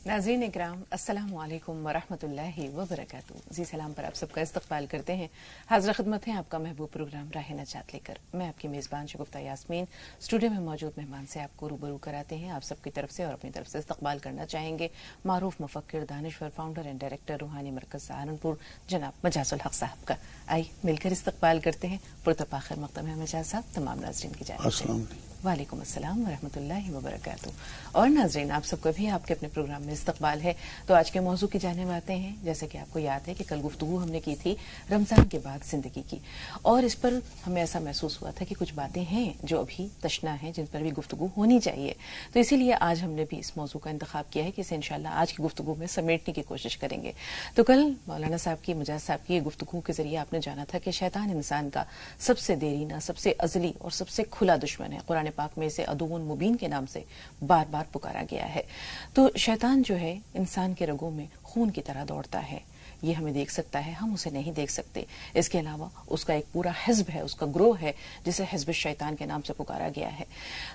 नाज़रीन इकराम अस्सलामु अलैकुम वरहमतुल्लाहि वबरकातुहू। जी सलाम पर आप सबका इस्तकबाल करते हैं। हाज़िर खिदमत है आपका महबूब प्रोग्राम राह नजात लेकर। मैं आपकी मेज़बान शगुफ्ता यास्मीन स्टूडियो में मौजूद मेहमान से आपको रूबरू कराते हैं। आप सबकी तरफ से और अपनी तरफ से इस्तकबाल करना चाहेंगे मारूफ मुफक्किर दानिश्वर फाउंडर एंड डायरेक्टर रूहानी मरकज़ सहारनपुर जनाब मजाज़ुल हक साहब का। आइए मिलकर इस्तकबाल करते हैं। पुरतपाखिर मक़दम है मजाज साहब तमाम नाज़रीन की जानिब से वालेकुम अस्सलाम वरहमतुल्लाहि वबरकातुहू। और नाज़रीन आप सबको भी आपके अपने प्रोग्राम में इस्तकबाल है। तो आज के मौजू की जानिब आते हैं। जैसे कि आपको याद है कि कल गुफ्तगू हमने की थी रमज़ान के बाद ज़िंदगी की, और इस पर हमें ऐसा महसूस हुआ था कि कुछ बातें हैं जो अभी तशना हैं, जिन पर भी गुफ्तगू होनी चाहिए। तो इसीलिए आज हमने भी इस मौजू का इंतखाब किया है कि इसे इंशाअल्लाह आज की गुफ्तगू में समेटने की कोशिश करेंगे। तो कल मौलाना साहब की, मुजाज साहब की गुफ्तगू के जरिए आपने जाना था कि शैतान इंसान का सबसे देरीना, सबसे अज़ली और सबसे खुला दुश्मन है। कुरान पाक में इसे अदुव्वुन मुबीन के नाम से बार बार पुकारा गया है। तो शैतान जो है इंसान के रगों में खून की तरह दौड़ता है। ये हमें देख सकता है, हम उसे नहीं देख सकते। इसके अलावा उसका एक पूरा हिज़्ब है, उसका ग्रोह है, जिसे हिज़्ब शैतान के नाम से पुकारा गया है।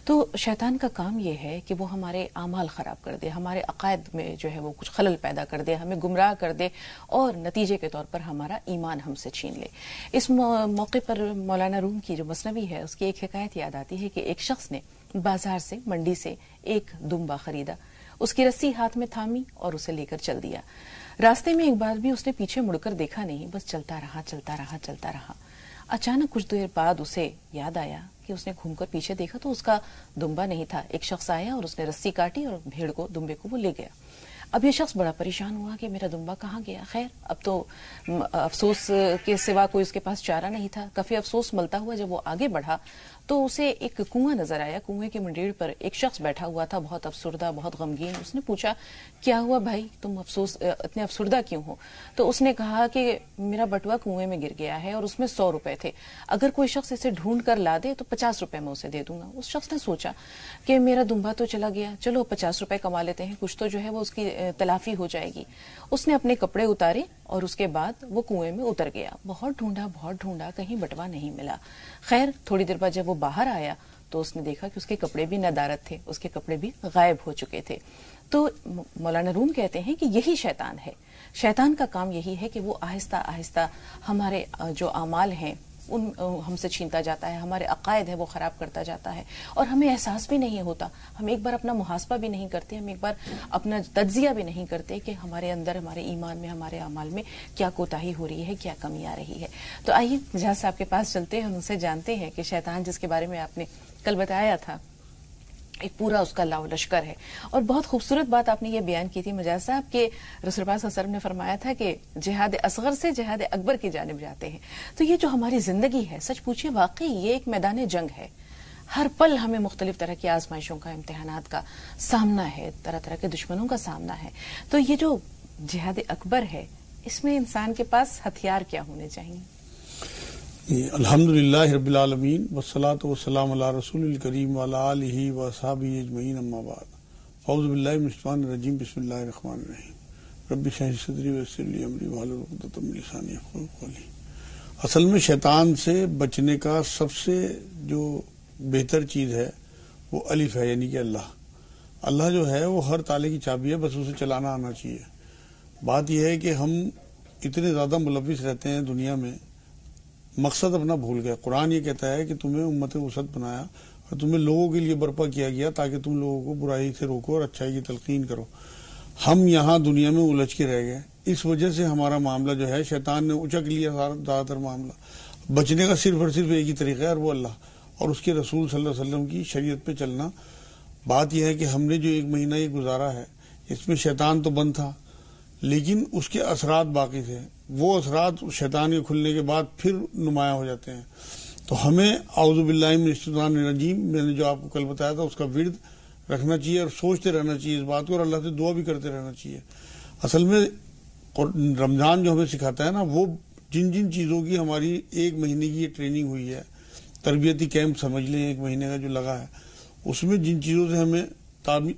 तो शैतान का काम यह है कि वो हमारे आमाल ख़राब कर दे, हमारे अक़ायद में जो है वो कुछ खलल पैदा कर दे, हमें गुमराह कर दे और नतीजे के तौर पर हमारा ईमान हमसे छीन ले। इस मौके पर मौलाना रूम की जो मसनवी है उसकी एक हिकायत याद आती है कि एक शख्स ने बाजार से, मंडी से एक दुम्बा खरीदा, उसकी रस्सी हाथ में थामी और उसे लेकर चल दिया। रास्ते में एक बार भी उसने पीछे मुड़कर देखा नहीं, बस चलता रहा चलता रहा चलता रहा। अचानक कुछ देर बाद उसे याद आया कि उसने घूमकर पीछे देखा तो उसका दुम्बा नहीं था। एक शख्स आया और उसने रस्सी काटी और भेड़ को, दुम्बे को वो ले गया। अब ये शख्स बड़ा परेशान हुआ कि मेरा दुम्बा कहाँ गया। खैर अब तो अफसोस के सिवा कोई उसके पास चारा नहीं था। काफी अफसोस मलता हुआ जब वो आगे बढ़ा तो उसे एक कुआं नजर आया। कुएं की मंडेर पर एक शख्स बैठा हुआ था, बहुत अफसुर्दा, बहुत गमगीन। उसने पूछा, क्या हुआ भाई, तुम इतने अफसुर्दा क्यों हो? तो उसने कहा कि मेरा बटुआ कुएं में गिर गया है और उसमें 100 रुपए थे। अगर कोई शख्स इसे ढूंढ कर ला दे तो 50 रुपए मैं उसे दे दूंगा। उस शख्स ने सोचा कि मेरा दुम्बा तो चला गया, चलो 50 रुपए कमा लेते हैं, कुछ तो जो है वो उसकी तलाफी हो जाएगी। उसने अपने कपड़े उतारे और उसके बाद वो कुएं में उतर गया। बहुत ढूंढा, कहीं बटवा नहीं मिला। खैर थोड़ी देर बाद जब वो बाहर आया तो उसने देखा कि उसके कपड़े भी नदारत थे, उसके कपड़े भी गायब हो चुके थे। तो मौलाना रूम कहते हैं कि यही शैतान है। शैतान का काम यही है कि वो आहिस्ता आहिस्ता हमारे जो आमाल हैं उन हमसे छीनता जाता है, हमारे अकायद है वो खराब करता जाता है और हमें एहसास भी नहीं होता। हम एक बार अपना मुहासबा भी नहीं करते, हम एक बार अपना तज्जिया भी नहीं करते कि हमारे अंदर, हमारे ईमान में, हमारे अमाल में क्या कोताही हो रही है, क्या कमी आ रही है। तो आइए मजाज साहब के पास चलते हैं, उनसे जानते हैं कि शैतान जिसके बारे में आपने कल बताया था एक पूरा उसका लाव लश्कर है। और बहुत खूबसूरत बात आपने ये बयान की थी मजाज साहब के रसूल पाक सल्लल्लाहु अलैहि वसल्लम ने फरमाया था कि जिहाद असगर से जिहाद अकबर की जानिब जाते हैं। तो ये जो हमारी जिंदगी है, सच पूछिए वाकई ये एक मैदान जंग है। हर पल हमें मुख्तलिफ तरह की आजमाइशों का, इम्तिहानात का सामना है, तरह तरह के दुश्मनों का सामना है। तो ये जो जिहाद अकबर है, इसमें इंसान के पास हथियार क्या होने चाहिए? अल्हम्दुलिल्लाह रब्बिल आलमीन वस्सलातु वस्सलामु अला रसूलिल करीम व अला आलिहि व अस्हाबिहि अजमईन अम्मा बाद। औज़ु बिल्लाहि मिनश शैतानिर रजीम बिस्मिल्लाहिर रहमानिर रहीम। रब्बि इश्रह ली सदरी व यस्सिर ली अमरी वहलुल उक़दतम मिन लिसानी यफ़क़हू क़ौली। असल में शैतान से बचने का सबसे जो बेहतर चीज़ है वो अलिफ है, यानी कि अल्लाह। अल्लाह जो है वो हर ताले की चाबी है, बस उसे चलाना आना चाहिए। बात यह है कि हम इतने ज़्यादा मुलव्विस रहते हैं दुनिया में, मकसद अपना भूल गए। कुरान ये कहता है कि तुम्हें उम्मत वसत बनाया और तुम्हें लोगों के लिए बर्पा किया गया ताकि तुम लोगों को बुराई से रोको और अच्छाई की तलकीन करो। हम यहाँ दुनिया में उलझ के रह गए। इस वजह से हमारा मामला जो है शैतान ने उचक लिया ज़्यादातर मामला। बचने का सिर्फ और सिर्फ एक ही तरीका है और वो अल्लाह और उसके रसूल सल्लल्लाहु अलैहि वसल्लम की शरीयत पे चलना। बात यह है कि हमने जो एक महीना ये गुजारा है इसमें शैतान तो बंद था लेकिन उसके असरात बाकी थे। वो असरात शैतान के खुलने के बाद फिर नुमाया हो जाते हैं। तो हमें औज़ु बिल्लाहि मिनश शैतानिर रजीम, मैंने जो आपको कल बताया था, उसका विर्द रखना चाहिए और सोचते रहना चाहिए इस बात को और अल्लाह से दुआ भी करते रहना चाहिए। असल में रमज़ान जो हमें सिखाता है ना, वो जिन जिन चीज़ों की हमारी एक महीने की ये ट्रेनिंग हुई है, तरबियती कैंप समझ लें, एक महीने का जो लगा है, उसमें जिन चीज़ों से हमें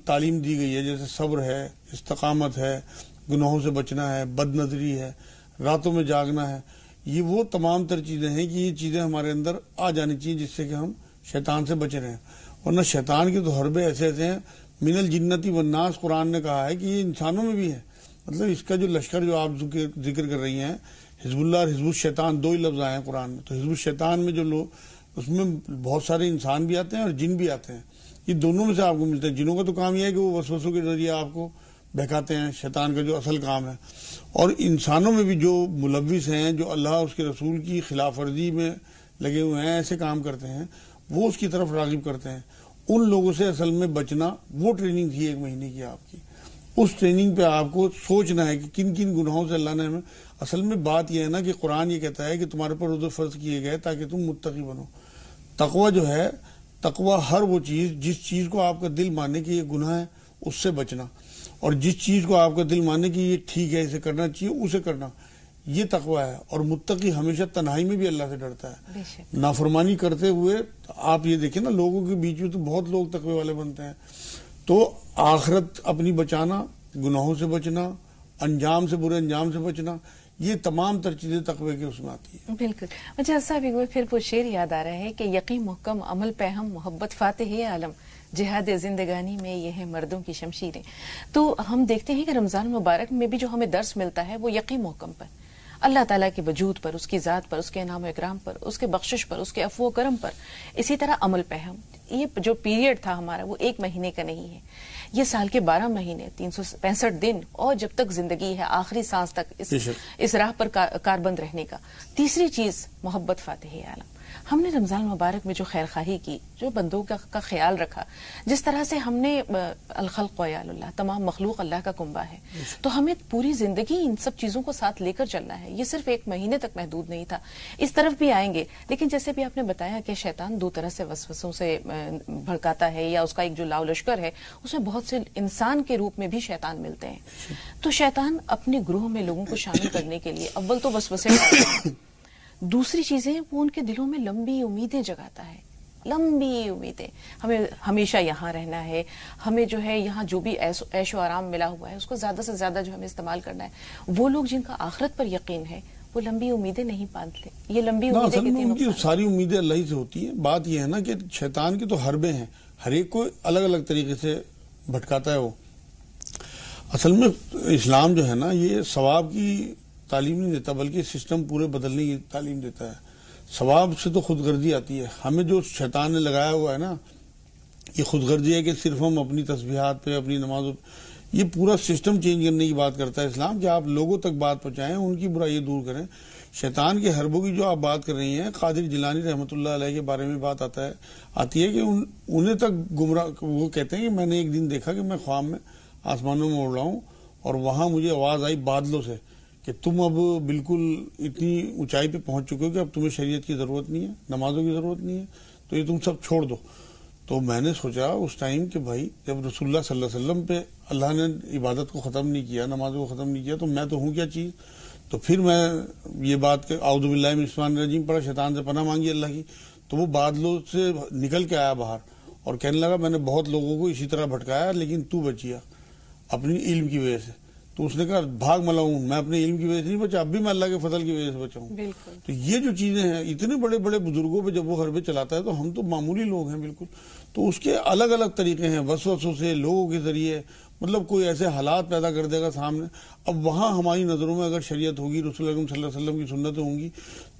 तालीम दी गई है, जैसे सब्र है, इस्तकामत है, गुनाहों से बचना है, बदनजरी है, रातों में जागना है, ये वो तमाम तर चीज़ें हैं कि ये चीज़ें हमारे अंदर आ जानी चाहिए जिससे कि हम शैतान से बचे रहें। वरना शैतान के तो हरबे ऐसे ऐसे हैं, من الجنتی والناس قرآن نے کہا ہے کہ یہ انسانوں میں بھی ہے. مطلب اس کا جو لشکر جو آپ ذکر کر رہی ہیں حزب اللہ اور حزب الشیطان 2 ہی لفظ آئے ہیں قرآن میں. تو حزب الشیطان میں جو لوگ اس میں بہت سارے انسان بھی آتے ہیں اور جن بھی آتے ہیں. یہ دونوں میں سے آپ کو ملتے ہیں. جنوں کا تو کام یہ ہے کہ وہ وسوسوں کے ذریعے آپ کو بہکاتے ہیں, شیطان کا جو اصل کام ہے. اور انسانوں میں بھی جو ملوث ہیں, جو اللہ اور اس کے رسول کی خلاف ورزی میں لگے ہوئے ہیں, ایسے کام کرتے ہیں, وہ اس کی طرف راغب کرتے ہیں. ان لوگوں سے اصل میں بچنا, وہ ٹریننگ تھی 1 مہینے کی آپ کی. اس ٹریننگ پہ آپ کو سوچنا ہے کہ کن کن گناہوں سے اللہ نے ہمیں. اصل میں بات یہ ہے نا کہ قرآن یہ کہتا ہے کہ تمہارے پر روزے فرض کیے گئے تاکہ تم متقی بنو. تقوی جو ہے, تقوی ہر وہ چیز جس چیز کو آپ کا دل مانے کہ یہ گناہ ہے اس سے بچنا, اور جس چیز کو آپ کا دل مانے کہ یہ ٹھیک ہے اسے کرنا چاہیے اسے کرنا, یہ تقوی ہے. اور متقی ہمیشہ تنہائی میں بھی اللہ سے ڈرتا ہے. نافرمانی کرتے ہوئے آپ یہ دیکھیں نا, لوگوں کے بیچ میں تو بہت لوگ تقوی والے بنتے ہیں. تو آخرت اپنی بچانا, گناہوں سے بچنا, انجام سے, برے انجام سے بچنا, یہ تمام تر چیزیں تقوی کے اس میں آتی ہیں. بالکل. مجھے صاحب ایک بار پھر وہ شعر یاد آ رہا ہے کہ یقین محکم عمل پہم محبت فاتح عالم جہاد زندگانی میں یہ ہے مردوں کی شمشیریں. تو ہم دیکھتے ہیں کہ رمضان مبارک میں بھی جو ہمیں درس ملتا ہے وہ یقین محکم پر, اللہ تعالیٰ کے وجود پر, اس کی ذات پر, اس کے انعام و اکرام پر, اس کے بخشش پر, اس کے عفو و کرم پر. اسی طرح عمل پہم, یہ جو پیریڈ تھا ہمارا وہ 1 مہینے کا نہیں ہے, یہ سال کے 12 مہینے 365 دن, اور جب تک زندگی ہے آخری سانس تک اس راہ پر کاربند رہنے کا. تیسری چیز محبت فاتح عالم. ہم نے رمضان مبارک میں جو خیر خواہی کی, جو بندوں کا خیال رکھا, جس طرح سے ہم نے الخلق وعیال اللہ, تمام مخلوق اللہ کا کنبہ ہے, تو ہمیں پوری زندگی ان سب چیزوں کو ساتھ لے کر چلنا ہے. یہ صرف 1 مہینے تک محدود نہیں تھا, اس طرف بھی آئیں گے. لیکن جیسے بھی آپ نے بتایا کہ شیطان 2 طرح سے وسوسوں سے بھڑکاتا ہے, یا اس کا ایک جو لاؤ لشکر ہے اس میں بہت سے انسان کے روپ میں بھی شیطان ملتے ہیں. تو شیطان اپنے گروہ میں لوگوں کو شامل کرنے کے لیے اول تو وسوسے ڈالتا ہے, دوسری چیزیں وہ ان کے دلوں میں لمبی امیدیں جگاتا ہے. لمبی امیدیں, ہمیں ہمیشہ یہاں رہنا ہے, ہمیں جو ہے یہاں جو بھی عیش و آرام ملا ہوا ہے اس کو زیادہ سے زیادہ جو ہمیں استعمال کرنا ہے. وہ لوگ جن کا آخرت پر یقین ہے وہ لمبی امیدیں نہیں پالتے. یہ لمبی امیدیں ان کی ساری امیدیں اللہ ہی سے ہوتی ہیں. بات یہ ہے نا کہ شیطان کے تو حربے ہیں, ہر ایک کو الگ الگ طریقے سے بھٹکاتا ہے. وہ اصل میں اسلام جو ہے نا یہ ثواب کی تعلیم نہیں دیتا, بلکہ سسٹم پورے بدلنے کی تعلیم دیتا ہے. ثواب سے تو خود غرضی آتی ہے. ہمیں جو شیطان نے لگایا ہوا ہے نا, یہ خود غرضی ہے کہ صرف ہم اپنی تسبیحات پہ, اپنی نمازوں پہ, یہ پورا سسٹم چینج کرنے کی بات کرتا ہے اسلام, کہ آپ لوگوں تک بات پہنچائیں, ان کی برائیاں دور کریں. شیطان کے حربوں کی جو آپ بات کر رہی ہیں, قادر جیلانی رحمۃ اللہ علیہ کے بارے میں بات آتی ہے کہ انہیں تک گمراہ, وہ کہتے ہیں کہ میں نے ایک دن دیکھا کہ میں خواب میں آسمانوں میں اڑ رہا ہوں, اور وہاں مجھے آواز آئی بادلوں سے کہ تم اب بالکل اتنی اونچائی پہ پہنچ چکے ہو کہ اب تمہیں شریعت کی ضرورت نہیں ہے, نمازوں کی ضرورت نہیں ہے, تو یہ تم سب چھوڑ دو. تو میں نے سوچا اس ٹائم کہ بھائی جب رسول اللہ صلی اللہ علیہ وسلم پہ اللہ نے عبادت کو ختم نہیں کیا, نمازوں کو ختم نہیں کیا, تو میں تو ہوں کیا چیز. تو پھر میں یہ بات کہ اعوذ باللہ من الشیطان الرجیم پڑھا, شیطان سے پناہ مانگی اللہ کی. تو وہ بادلوں سے نکل کے آیا باہر اور کہنے لگا میں نے بہت لوگوں کو اسی طرح بھٹکایا لیکن تو بچیا اپنی علم کی وجہ سے. تو اس نے کہا بھاگ ملاؤں, میں اپنے علم کی وجہ سے نہیں بچا, اب بھی میں اللہ کے فضل کی وجہ سے بچا ہوں. تو یہ جو چیزیں ہیں, اتنے بڑے بڑے بزرگوں پہ جب وہ حربے چلاتا ہے تو ہم تو معمولی لوگ ہیں بالکل. تو اس کے الگ الگ طریقے ہیں, وسوسوں سے, لوگوں کے ذریعے, مطلب کوئی ایسے حالات پیدا کر دے گا سامنے. اب وہاں ہماری نظروں میں اگر شریعت ہوگی, رسول اللہ صلی اللہ علیہ وسلم کی سنتیں ہوں گی,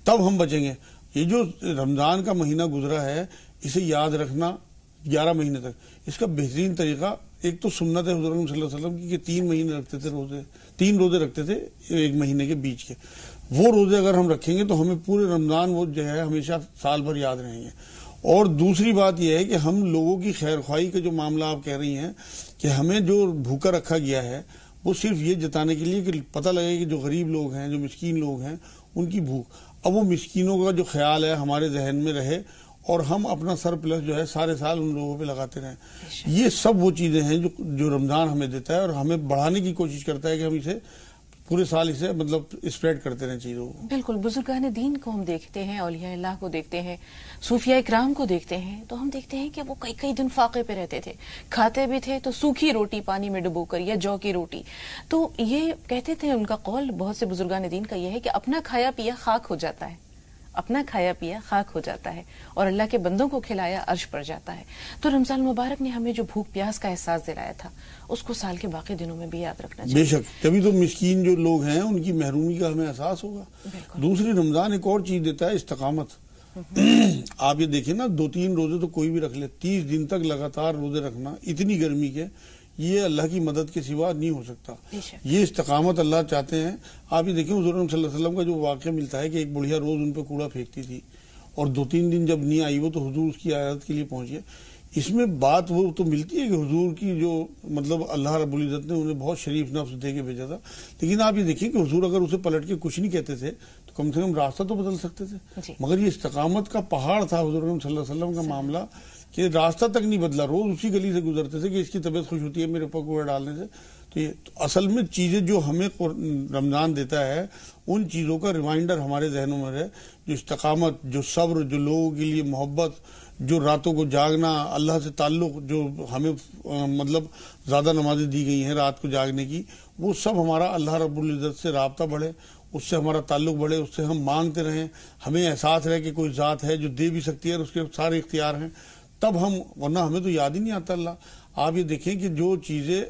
تب ہم بچیں گے. یہ جو رمضان کا مہینہ گزرا ہے اسے یاد رکھنا 11 مہینے تک, اس کا بہترین طریقہ ایک تو سنت ہے حضور صلی اللہ علیہ وسلم کی کہ 3 مہینے رکھتے تھے روزے, 3 روزے رکھتے تھے 1 مہینے کے بیچ کے. وہ روزے اگر ہم رکھیں گے تو ہمیں پورے رمضان وہ جو ہے ہمیشہ سال بھر یاد رہیں گے. اور دوسری بات یہ ہے کہ ہم لوگوں کی خیر خواہی کا جو معاملہ آپ کہہ رہی ہیں کہ ہمیں جو بھوکا رکھا گیا ہے وہ صرف یہ جتانے کے لیے کہ پتہ لگے کہ جو غریب لوگ ہیں, جو مسکین لوگ ہیں, ان کی بھوک. اب وہ مسکینوں کا جو خیال ہے ہمارے ذہن میں رہے اور ہم اپنا سر پلس جو ہے سارے سال ان لوگوں پہ لگاتے رہیں. یہ سب وہ چیزیں ہیں جو رمضان ہمیں دیتا ہے اور ہمیں بڑھانے کی کوشش کرتا ہے کہ ہم اسے پورے سال اسے مطلب اسپریڈ کرتے رہیں چیزوں کو. بالکل. بزرگان دین کو ہم دیکھتے ہیں, اولیاء اللہ کو دیکھتے ہیں, صوفیاء اکرام کو دیکھتے ہیں, تو ہم دیکھتے ہیں کہ وہ کئی کئی دن فاقے پہ رہتے تھے, کھاتے بھی تھے تو سوکھی روٹی پانی میں ڈبو کر یا جو کی روٹی. تو یہ کہتے تھے, ان کا قول بہت سے بزرگان دین کا یہ ہے کہ اپنا کھایا پیا خاک ہو جاتا ہے, اپنا کھایا پیا خاک ہو جاتا ہے اور اللہ کے بندوں کو کھلایا عرش پر جاتا ہے. تو رمضان مبارک نے ہمیں جو بھوک پیاس کا احساس دلایا تھا اس کو سال کے باقی دنوں میں بھی یاد رکھنا چاہیے. بے شک، تبھی تو مسکین جو لوگ ہیں ان کی محرومی کا ہمیں احساس ہوگا. دوسری رمضان ایک اور چیز دیتا ہے، استقامت. آپ یہ دیکھیں نا، 2-3 روزے تو کوئی بھی رکھ لے، 30 دن تک لگاتار روزے رکھنا اتنی گرمی کے، یہ اللہ کی مدد کے سوا نہیں ہو سکتا. یہ استقامت اللہ چاہتے ہیں. آپ یہ دیکھیں حضور صلی اللہ علیہ وسلم کا جو واقعہ ملتا ہے کہ ایک بڑھیا روز ان پہ کوڑا پھینکتی تھی اور 2-3 دن جب نہیں آئی وہ تو حضور اس کی عیادت کے لیے پہنچ گئے. اس میں بات وہ تو ملتی ہے کہ حضور کی جو مطلب اللہ رب العزت نے انہیں بہت شریف نفس دے کے بھیجا تھا، لیکن آپ یہ دیکھیں کہ حضور اگر اسے پلٹ کے کچھ نہیں کہتے تھے تو کم سے کم راستہ تو بدل سکتے تھے. مگر یہ استقامت کا پہاڑ تھا حضور صلی اللہ علیہ وسلم کا معاملہ کہ راستہ تک نہیں بدلا، روز اسی گلی سے گزرتے تھے کہ اس کی طبیعت خوش ہوتی ہے میرے اوپر کوڑا ڈالنے سے. تو یہ اصل میں چیزیں جو ہمیں رمضان دیتا ہے ان چیزوں کا ریمائنڈر ہمارے ذہنوں میں رہے، جو استقامت، جو صبر، جو لوگوں کے لیے محبت، جو راتوں کو جاگنا، اللہ سے تعلق، جو ہمیں مطلب زیادہ نمازیں دی گئی ہیں رات کو جاگنے کی، وہ سب ہمارا اللہ رب العزت سے رابطہ بڑھے، اس سے ہمارا تعلق بڑھے، اس سے ہم مانگتے رہیں، ہمیں احساس رہے کہ کوئی ذات ہے جو دے بھی سکتی ہے اور اس کے سارے اختیار ہیں، تب ہم، ورنہ ہمیں تو یاد ہی نہیں آتا اللہ. آپ یہ دیکھیں کہ جو چیزیں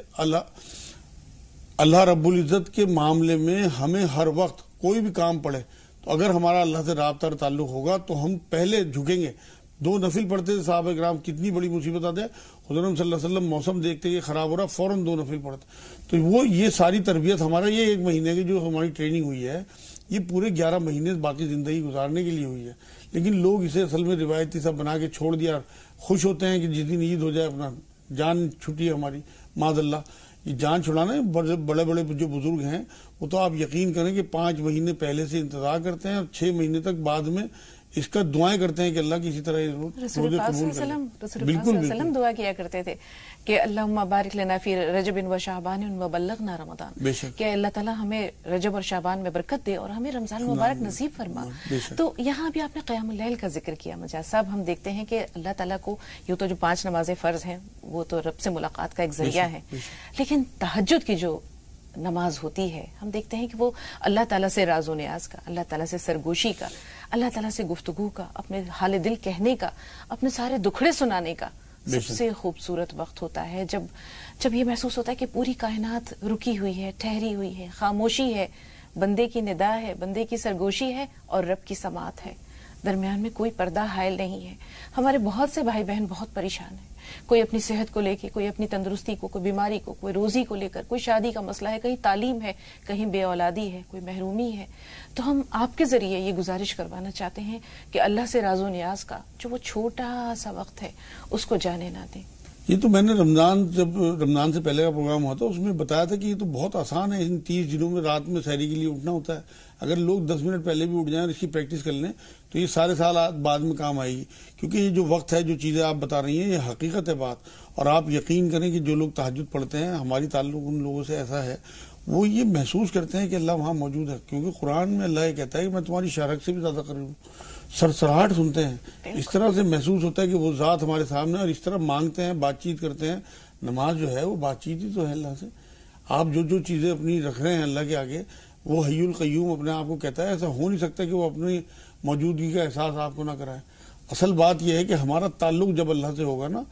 اللہ رب العزت کے معاملے میں ہمیں ہر وقت کوئی بھی کام پڑے تو اگر ہمارا اللہ سے رابطہ اور تعلق ہوگا تو ہم پہلے جھکیں گے. 2 نفل پڑھتے تھے صحابہ کرام، کتنی بڑی مصیبت آتے ہیں، حضور صلی اللہ علیہ وسلم موسم دیکھتے کہ خراب ہو رہا فوراً 2 نفل پڑھتے. تو وہ یہ ساری تربیت ہمارا یہ 1 مہینے کی جو ہماری ٹریننگ ہوئی ہے یہ پورے 11 مہینے باقی زندگی گزارنے کے لیے ہوئی ہے. لیکن لوگ اسے اصل میں روایتی سب بنا کے چھوڑ دیا، خوش ہوتے ہیں کہ جس دن عید ہو جائے اپنا جان چھٹی ہے ہماری. معاذ اللہ، یہ جان چھڑانا ہے. بڑے بڑے جو بزرگ ہیں وہ تو آپ یقین کریں کہ 5 مہینے پہلے سے انتظار کرتے ہیں اور 6 مہینے تک بعد میں اس کا دعائیں کرتے ہیں کہ اللہ کسی طرح رسول پاک صلی اللہ علیہ وسلم دعا کیا کرتے تھے کہ اللہم بارک لنا فی رجب و شعبان و بلغنا رمضان، کہ اللہ تعالیٰ ہمیں رجب اور شعبان میں برکت دے اور ہمیں رمضان مبارک نصیب فرما. تو یہاں بھی آپ نے قیام اللیل کا ذکر کیا. مجاز صاحب، ہم دیکھتے ہیں کہ اللہ تعالیٰ کو یوں تو جو 5 نمازیں فرض ہیں وہ تو رب سے ملاقات کا ایک ذریعہ ہے، لیکن تہجد کی جو نماز ہوتی ہے ہم دیکھتے ہیں کہ وہ اللہ تعالیٰ سے راز و نیاز کا، اللہ تعالیٰ سے سرگوشی کا، اللہ تعالیٰ سے گفتگو کا، اپنے حال دل کہنے کا، اپنے سارے دکھڑے سنانے کا سب سے خوبصورت وقت ہوتا ہے، جب یہ محسوس ہوتا ہے کہ پوری کائنات رکی ہوئی ہے، ٹھہری ہوئی ہے، خاموشی ہے، بندے کی ندا ہے، بندے کی سرگوشی ہے اور رب کی سماعت ہے، درمیان میں کوئی پردہ حائل نہیں ہے. ہمارے بہت سے بھائی بہن بہت پریشان ہیں، کوئی اپنی صحت کو لے کے، کوئی اپنی تندرستی کو، کوئی بیماری کو، کوئی روزی کو لے کر، کوئی شادی کا مسئلہ ہے، کہیں تعلیم ہے، کہیں بے اولادی ہے، کوئی محرومی ہے. تو ہم آپ کے ذریعے یہ گزارش کروانا چاہتے ہیں کہ اللہ سے راز و نیاز کا جو وہ چھوٹا سا وقت ہے اس کو جانے نہ دیں. یہ تو میں نے جب رمضان سے پہلے کا پروگرام ہوا تھا اس میں بتایا تھا کہ یہ تو بہت آسان ہے. ان 30 دنوں میں رات میں سحری کے لیے اٹھنا ہوتا ہے. اگر لوگ 10 منٹ پہلے بھی اٹھ جائیں اور اس کی پریکٹس کر لیں تو یہ سارے سال بعد میں کام آئے گی. کیونکہ یہ جو وقت ہے، جو چیزیں آپ بتا رہی ہیں، یہ حقیقت ہے بات. اور آپ یقین کریں کہ جو لوگ تہجد پڑھتے ہیں، ہماری تعلق ان لوگوں سے ایسا ہے، وہ یہ محسوس کرتے ہیں کہ اللہ وہاں موجود ہے. کیونکہ قرآن میں اللہ یہ کہتا ہے کہ میں تمہاری شارک سے بھی زیادہ قریب ہوں. سرسراہٹ سنتے ہیں، اس طرح سے محسوس ہوتا ہے کہ وہ ذات ہمارے سامنے، اور اس طرح مانگتے ہیں، بات چیت کرتے ہیں. نماز جو ہے وہ بات چیت ہی تو ہے اللہ سے. آپ جو چیزیں اپنی رکھ رہے ہیں اللہ کے آگے، وہ حی القیوم اپنے آپ کو کہتا ہے. ایسا ہو نہیں سکتا کہ وہ اپنی موجودگی کا احساس آپ کو نہ کرائے. اصل بات یہ ہے کہ ہمارا تعلق جب اللہ سے ہوگا نا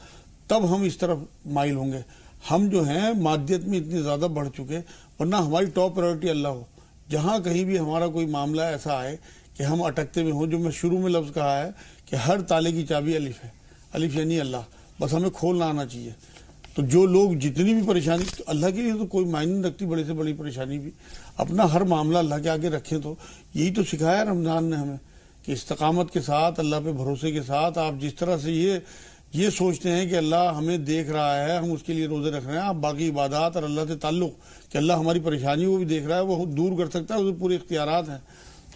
تب ہم اس طرف مائل ہوں گے. ہم جو ہیں مادیت میں اتنے زیادہ بڑھ چکے، ورنہ ہماری ٹاپ پرائرٹی اللہ ہو. جہاں کہیں بھی ہمارا کوئی معاملہ ایسا آئے کہ ہم اٹکتے میں ہوں، جو میں شروع میں لفظ کہا ہے کہ ہر تالے کی چابی الف ہے. الف یعنی اللہ، بس ہمیں کھولنا آنا چاہیے. تو جو لوگ جتنی بھی پریشانی، اللہ کے لیے تو کوئی معنی نہیں رکھتی بڑے سے بڑی پریشانی بھی، اپنا ہر معاملہ اللہ کے آگے رکھیں. تو یہی تو سکھایا رمضان نے ہمیں کہ استقامت کے ساتھ، اللہ پہ بھروسے کے ساتھ، آپ جس طرح سے یہ سوچتے ہیں کہ اللہ ہمیں دیکھ رہا ہے، ہم اس کے لیے روزے رکھ رہے ہیں، آپ باقی عبادات اور اللہ سے تعلق کہ اللہ ہماری پریشانی کو بھی دیکھ رہا ہے، وہ دور کر سکتا ہے، اسے پورے اختیارات ہیں.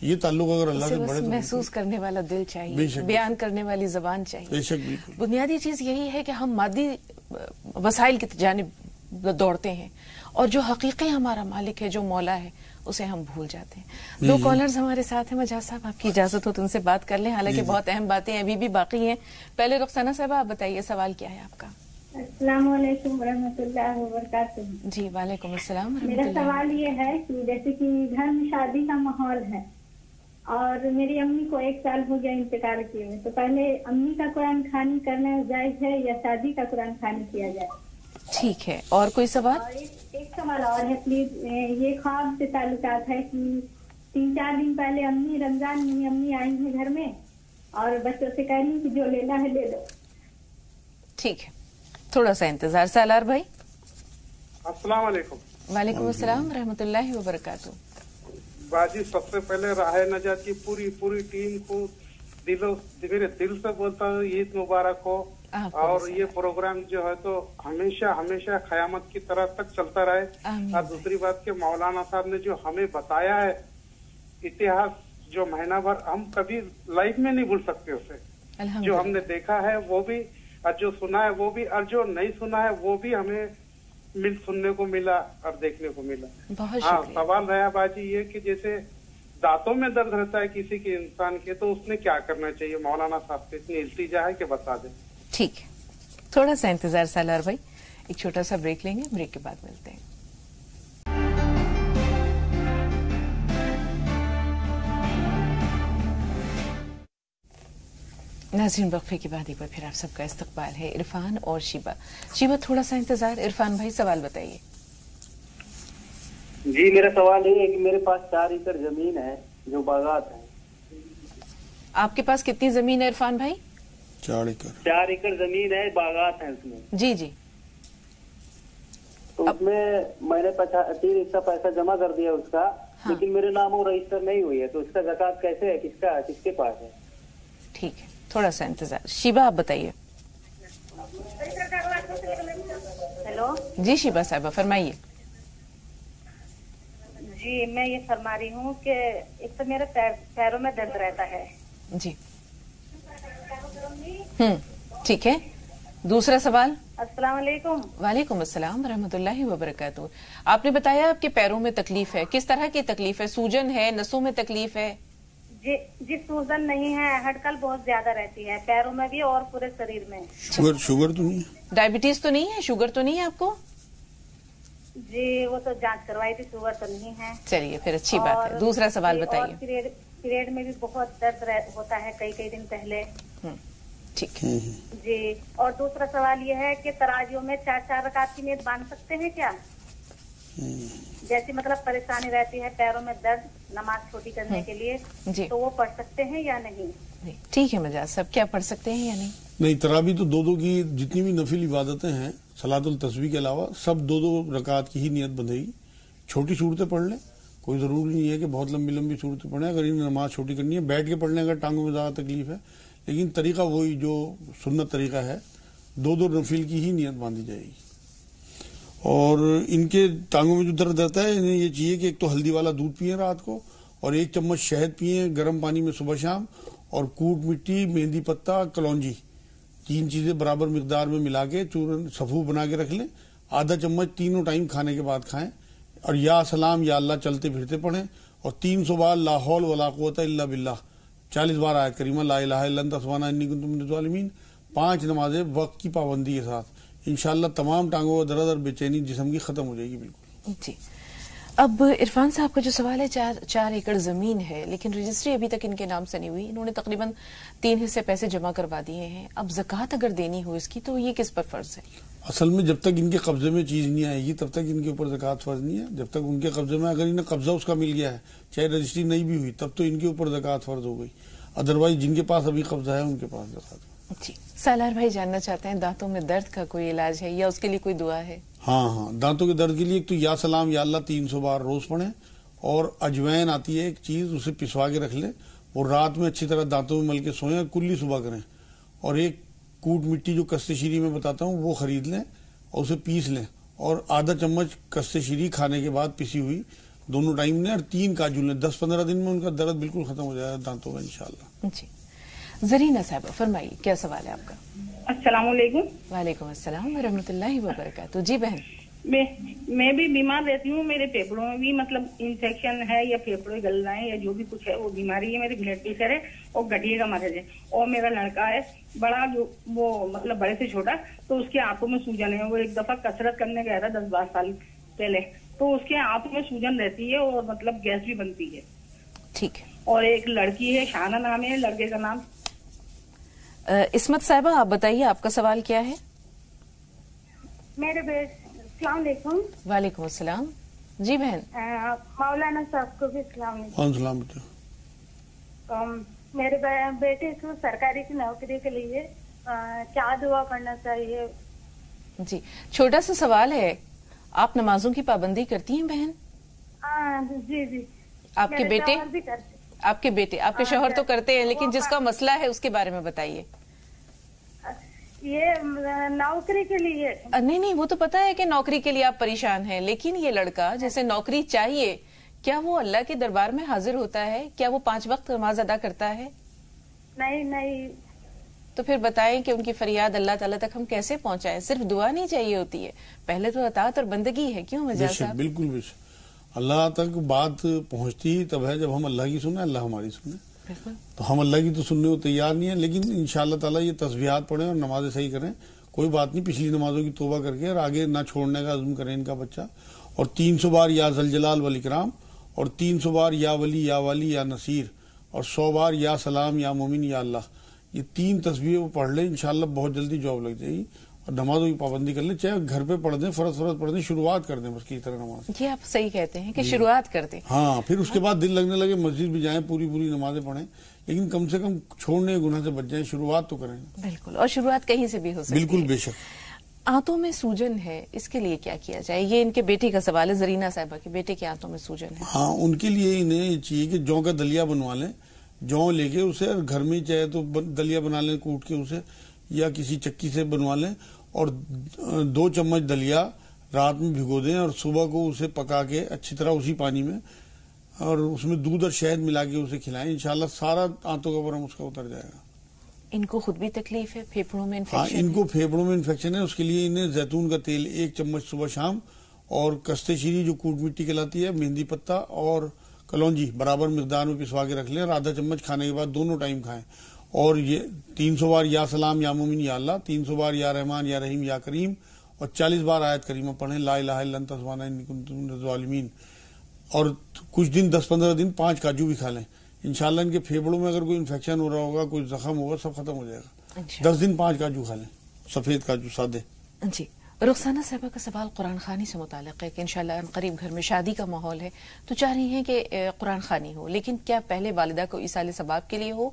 یہ تعلق اگر اللہ سے بڑھے تو محسوس کرنے والا دل چاہیے، بیان کرنے والی زبان چاہیے. بنیادی چیز یہی ہے کہ ہم مادی وسائل کی جانب دوڑتے ہیں اور جو حقیقی ہمارا مالک ہے، جو مولا ہے، اسے ہم بھول جاتے ہیں. 2 کالرز ہمارے ساتھ ہیں. مجاز صاحب، آپ کی اجازت ہو تو ان سے بات کر لیں، حالانکہ بہت اہم باتیں ابھی بھی باقی ہیں. پہلے رخسانہ صاحبہ آپ بتائیے سوال کیا ہے آپ کا؟ السلام علیکم ورحمۃ اللہ وبرکاتہ. جی وعلیکم السلام. میرا سوال یہ ہے کہ جیسے کہ گھر میں شادی کا ماحول ہے اور میری امی کو 1 سال ہو گیا انتقال کیے ہوئے. تو پہلے امی کا قرآن خوانی کرنا جائز ہے یا شادی کا قرآن خوانی کیا جائے؟ ٹھیک ہے، اور کوئی سوال؟ اور ایک سوال اور ہے پلیز. یہ خواب سے تعلقات ہے کہ 3-4 دن پہلے امی رمضان میں امی آئی ہیں گھر میں اور بچوں سے کہہ رہی کہ جو لینا ہے لے لو. ٹھیک ہے، تھوڑا سا انتظار. سالار بھائی. السلام علیکم. وعلیکم السلام ورحمۃ اللہ وبرکاتہ. باجی سب سے پہلے راہ نجات کی پوری ٹیم کو میرے دل سے بولتا ہوں عید مبارک ہو. اور یہ پروگرام جو ہے تو ہمیشہ قیامت کی طرح تک چلتا رہے. اور دوسری بات کہ مولانا صاحب نے جو ہمیں بتایا ہے اتہاس جو مہینہ بھر ہم کبھی لائف میں نہیں بھول سکتے اسے. جو ہم نے دیکھا ہے وہ بھی اور جو سنا ہے وہ بھی اور جو نہیں سنا ہے وہ بھی ہمیں سننے کو ملا اور دیکھنے کو ملا. ہاں سوال رہا باجی یہ کہ جیسے دانتوں میں درد رہتا ہے کسی کے انسان کے تو اس نے کیا کرنا چاہیے؟ مولانا صاحب سے اتنی التجا ہے کہ بتا دیں. ٹھیک ہے، تھوڑا سا انتظار سالار بھائی. ایک چھوٹا سا بریک لیں گے، بریک کے بعد ملتے ہیں. ناظرین وقفے کے بعد ایک بار پھر آپ سب کا استقبال ہے. عرفان اور شیبہ تھوڑا سا انتظار. عرفان بھائی سوال بتائیے. جی میرا سوال یہ ہے کہ میرے پاس 4 ایکڑ زمین ہے جو باغات ہے. آپ کے پاس کتنی زمین ہے عرفان بھائی؟ 4 ایکڑ. 4 ایکڑ زمین ہے، باغات ہیں اس میں. جی جی. تو اس میں نے 3 حصہ پیسہ جمع کر دیا اس کا. لیکن میرے نام وہ رجسٹر نہیں ہوئی ہے تو اس کا زکوٰۃ کیسے ہے؟ کس کے پاس ہے؟ ٹھیک ہے، تھوڑا سا انتظار. شیبہ آپ بتائیے. ہیلو جی شیبہ صاحبہ فرمائیے. جی میں یہ فرما رہی ہوں کہ ایک تو میرے پیروں میں درد رہتا ہے. جی ٹھیک ہے. دوسرا سوال. السلام علیکم. وعلیکم السلام ورحمۃ اللہ وبرکاتہ. آپ نے بتایا آپ کے پیروں میں تکلیف ہے، کس طرح کی تکلیف ہے؟ سوجن ہے، نسوں میں تکلیف ہے؟ جی سوجن نہیں ہے، ہڈکل بہت زیادہ رہتی ہے پیروں میں بھی اور پورے شریر میں. شوگر تو نہیں ہے؟ ڈائبٹیز تو نہیں ہے؟ شوگر تو نہیں ہے آپ کو؟ جی وہ تو جانچ کروائی تھی، شوگر تو نہیں ہے. چلیے پھر اچھی بات ہے. دوسرا سوال بتائیے. پیریڈ میں بھی بہت درد ہوتا ہے کئی دن پہلے. ٹھیک ہے. جی اور دوسرا سوال یہ ہے کہ تراویح میں 4 رکعت کی نیت باندھ سکتے ہیں کیا؟ جیسی مطلب پریشانی رہتی ہے پیروں میں درد نماز چھوٹی کرنے کے لیے جی تو وہ پڑھ سکتے ہیں یا نہیں؟ ٹھیک ہے مجاز صاحب، کیا پڑھ سکتے ہیں یا نہیں؟ نہیں، تراویح تو 2 کی جتنی بھی نفل عبادتیں ہیں صلاۃ التسبیح کے علاوہ سب 2 رکعت کی ہی نیت بندھے گی. چھوٹی صورتیں پڑھ لیں، کوئی ضروری نہیں ہے کہ بہت لمبی صورتیں پڑھیں. اگر انہیں نماز چھوٹی کرنی ہے بیٹھ کے پڑھنے اگر ٹانگوں میں زیادہ تکلیف ہے، لیکن طریقہ وہی جو سنت طریقہ ہے 2 نفل کی ہی نیت باندھی جائے گی. اور ان کے ٹانگوں میں جو درد رہتا ہے انہیں یہ چاہیے کہ ایک تو ہلدی والا دودھ پئیں رات کو اور 1 چمچ شہد پئیں گرم پانی میں صبح شام، اور کوٹ مٹی، مہندی پتا، کلونجی 3 چیزیں برابر مقدار میں ملا کے چورن صفو بنا کے رکھ لیں. آدھا چمچ تینوں ٹائم کھانے کے بعد کھائیں. اور یا سلام یا اللہ چلتے پھرتے پڑھیں. اور 300 بار لا حول ولا قوت الا باللہ، 40 بار آیت کریمہ لا الہ الا انت سبحانک انی کنت من الظالمین. 5 نمازیں وقت کی پابندی کے ساتھ. انشاءاللہ تمام ٹانگوں کا درد اور بے چینی جسم کی ختم ہو جائے گی بالکل. جی اب عرفان صاحب کا جو سوال ہے 4 ایکڑ زمین ہے لیکن رجسٹری ابھی تک ان کے نام سے نہیں ہوئی. انہوں نے تقریباً 3 حصے پیسے جمع کروا دیے ہیں. اب زکوٰۃ اگر دینی ہو اس کی تو یہ کس پر فرض ہے؟ اصل میں جب تک ان کے قبضے میں چیز نہیں آئے گی تب تک ان کے اوپر زکوٰۃ فرض نہیں ہے. جب تک ان کے قبضے میں اگر انہیں قبضہ اس کا مل گیا ہے چاہے رجسٹری نہیں بھی ہوئی تب تو ان کے اوپر زکوٰۃ فرض ہو گئی. ادروائز جن کے پاس ابھی قبضہ ہے ان کے پاس زکوٰۃ. جی سالار بھائی جاننا چاہتے ہیں دانتوں میں درد کا کوئی علاج ہے یا اس کے لیے کوئی دعا ہے؟ ہاں دانتوں کے درد کے لیے ایک تو یا سلام یا اللہ 300 بار روز پڑھیں. اور اجوائن آتی ہے ایک چیز، اسے پسوا کے رکھ لیں اور رات میں اچھی طرح دانتوں میں مل کے سوئیں اور کلی صبح کریں. اور ایک کوٹ مٹی جو کستے شیری میں بتاتا ہوں وہ خرید لیں اور اسے پیس لیں اور آدھا چمچ کستے شیری کھانے کے بعد پسی ہوئی دونوں ٹائم لیں اور 3 کاجو لیں. 10-15 دن میں ان کا درد بالکل ختم ہو جائے گا دانتوں کا انشاءاللہ. جی زرینہ صاحبہ فرمائیے کیا سوال ہے آپ کا؟ السلام علیکم. وعلیکم السلام ورحمۃ اللہ وبرکاتہ. جی بہن میں بھی بیمار رہتی ہوں. میرے پھیپڑوں میں بھی مطلب انفیکشن ہے یا پھیپڑے گل رہے ہیں یا جو بھی کچھ ہے وہ بیماری ہے. میرے بلڈ پریشر ہے اور گٹھیے کا مرض ہے. اور میرا لڑکا ہے بڑا جو وہ مطلب بڑے سے چھوٹا تو اس کے آنکھوں میں سوجن ہے. وہ ایک دفعہ کسرت کرنے گیا تھا 10-12 سال پہلے تو اس کے آنکھوں میں سوجن رہتی ہے اور مطلب گیس بھی بنتی ہے. ٹھیک ہے اور ایک لڑکی ہے شانہ نام ہے لڑکے کا نام. عصمت صاحبہ آپ بتائیے آپ کا سوال کیا ہے؟ میرے السلام علیکم. وعلیکم السلام. جی بہن. مولانا صاحب کو بھی السلام علیکم. السلام بیٹا. میرے بیٹے کو سرکاری کی نوکری کے لیے کیا دعا کرنا چاہیے؟ جی چھوٹا سا سوال ہے، آپ نمازوں کی پابندی کرتی ہیں بہن؟ جی جی. آپ کے بیٹے آپ کے شوہر تو کرتے ہیں، لیکن جس کا مسئلہ ہے اس کے بارے میں بتائیے. یہ نوکری کے لیے نہیں وہ تو پتا ہے کہ نوکری کے لیے آپ پریشان ہیں، لیکن یہ لڑکا جیسے نوکری چاہیے، کیا وہ اللہ کے دربار میں حاضر ہوتا ہے؟ کیا وہ 5 وقت نماز ادا کرتا ہے؟ نہیں. تو پھر بتائیں کہ ان کی فریاد اللہ تعالیٰ تک ہم کیسے پہنچائیں؟ صرف دعا نہیں چاہیے ہوتی ہے، پہلے تو اطاعت اور بندگی ہے. کیوں مجاز صاحب؟ بالکل بے شک اللہ تک بات پہنچتی ہی تب ہے جب ہم اللہ کی سنیں، اللہ ہماری سنیں. تو ہم اللہ کی تو سننے کو تیار نہیں ہے، لیکن انشاءاللہ تعالیٰ یہ تسبیحات پڑھیں اور نمازیں صحیح کریں. کوئی بات نہیں، پچھلی نمازوں کی توبہ کر کے اور آگے نہ چھوڑنے کا عزم کریں ان کا بچہ. اور 300 بار یا ذوالجلال والاکرام، اور 300 بار یا ولی یا والی یا نصیر، اور 100 بار یا سلام یا مومن یا اللہ. یہ 3 تسبیحیں وہ پڑھ لیں، انشاءاللہ بہت جلدی جاب لگ جائے گی. اور نمازوں کی پابندی کر لیں، چاہے گھر پہ پڑھ دیں، فرض پڑھ دیں، شروعات کر دیں بس کی طرح نماز. جی آپ صحیح کہتے ہیں کہ شروعات کر دیں. ہاں پھر اس کے بعد دل لگنے لگے مسجد بھی جائیں، پوری نمازیں پڑھیں، لیکن کم سے کم چھوڑنے گناہ سے بچ جائیں. شروعات تو کریں. بالکل، اور شروعات کہیں سے بھی ہو سکتی ہے. بالکل بے شک. آنتوں میں سوجن ہے، اس کے لیے کیا کیا جائے؟ یہ ان کے بیٹی کا سوال ہے، زرینہ صاحبہ کے بیٹے کے آنتوں میں سوجن ہے. ہاں ان کے لیے انہیں یہ چاہیے کہ جو کا دلیا بنوا لیں، جو لے کے اسے گھر میں چاہے تو دلیا بنا لیں کوٹ کے اسے، یا کسی چکی سے بنوا لیں، اور 2 چمچ دلیا رات میں بھگو دیں اور صبح کو اسے پکا کے اچھی طرح اسی پانی میں اور اس میں دودھ اور شہد ملا کے اسے کھلائیں. انشاءاللہ سارا آنتوں کا برم اس کا اتر جائے گا. ان کو خود بھی تکلیف ہے، پھیپھڑوں میں انفیکشن؟ ہاں ان کو پھیپھڑوں میں انفیکشن ہے، اس کے لیے انہیں زیتون کا تیل 1 چمچ صبح شام، اور کستے شیری جو کوٹ مٹی کہلاتی ہے، مہندی پتہ اور کلونجی برابر مقدار میں پسوا کے رکھ لیں، اور آدھا چمچ کھانے کے بعد دونوں ٹائم کھائیں. اور یہ 300 بار یا سلام یا مومن یا اللہ، 300 بار یا رحمان یا رحیم یا کریم، اور 40 بار آیت کریمہ پڑھیں، لا الہ الا انت سبحانک انی کنت من الظالمین. اور کچھ دن 10-15 دن 5 کاجو بھی کھا لیں. انشاءاللہ ان کے پھیپڑوں میں اگر کوئی انفیکشن ہو رہا ہوگا، کوئی زخم ہوگا، سب ختم ہو جائے گا. 10 دن 5 کاجو کھا لیں، سفید کاجو سادے. جی رخسانہ صاحبہ کا سوال قرآن خوانی سے متعلق ہے کہ انشاءاللہ قریب گھر میں شادی کا ماحول ہے، تو چاہ رہی ہیں کہ قرآن خوانی ہو، لیکن کیا پہلے والدہ کو ایصال ثواب کے لیے ہو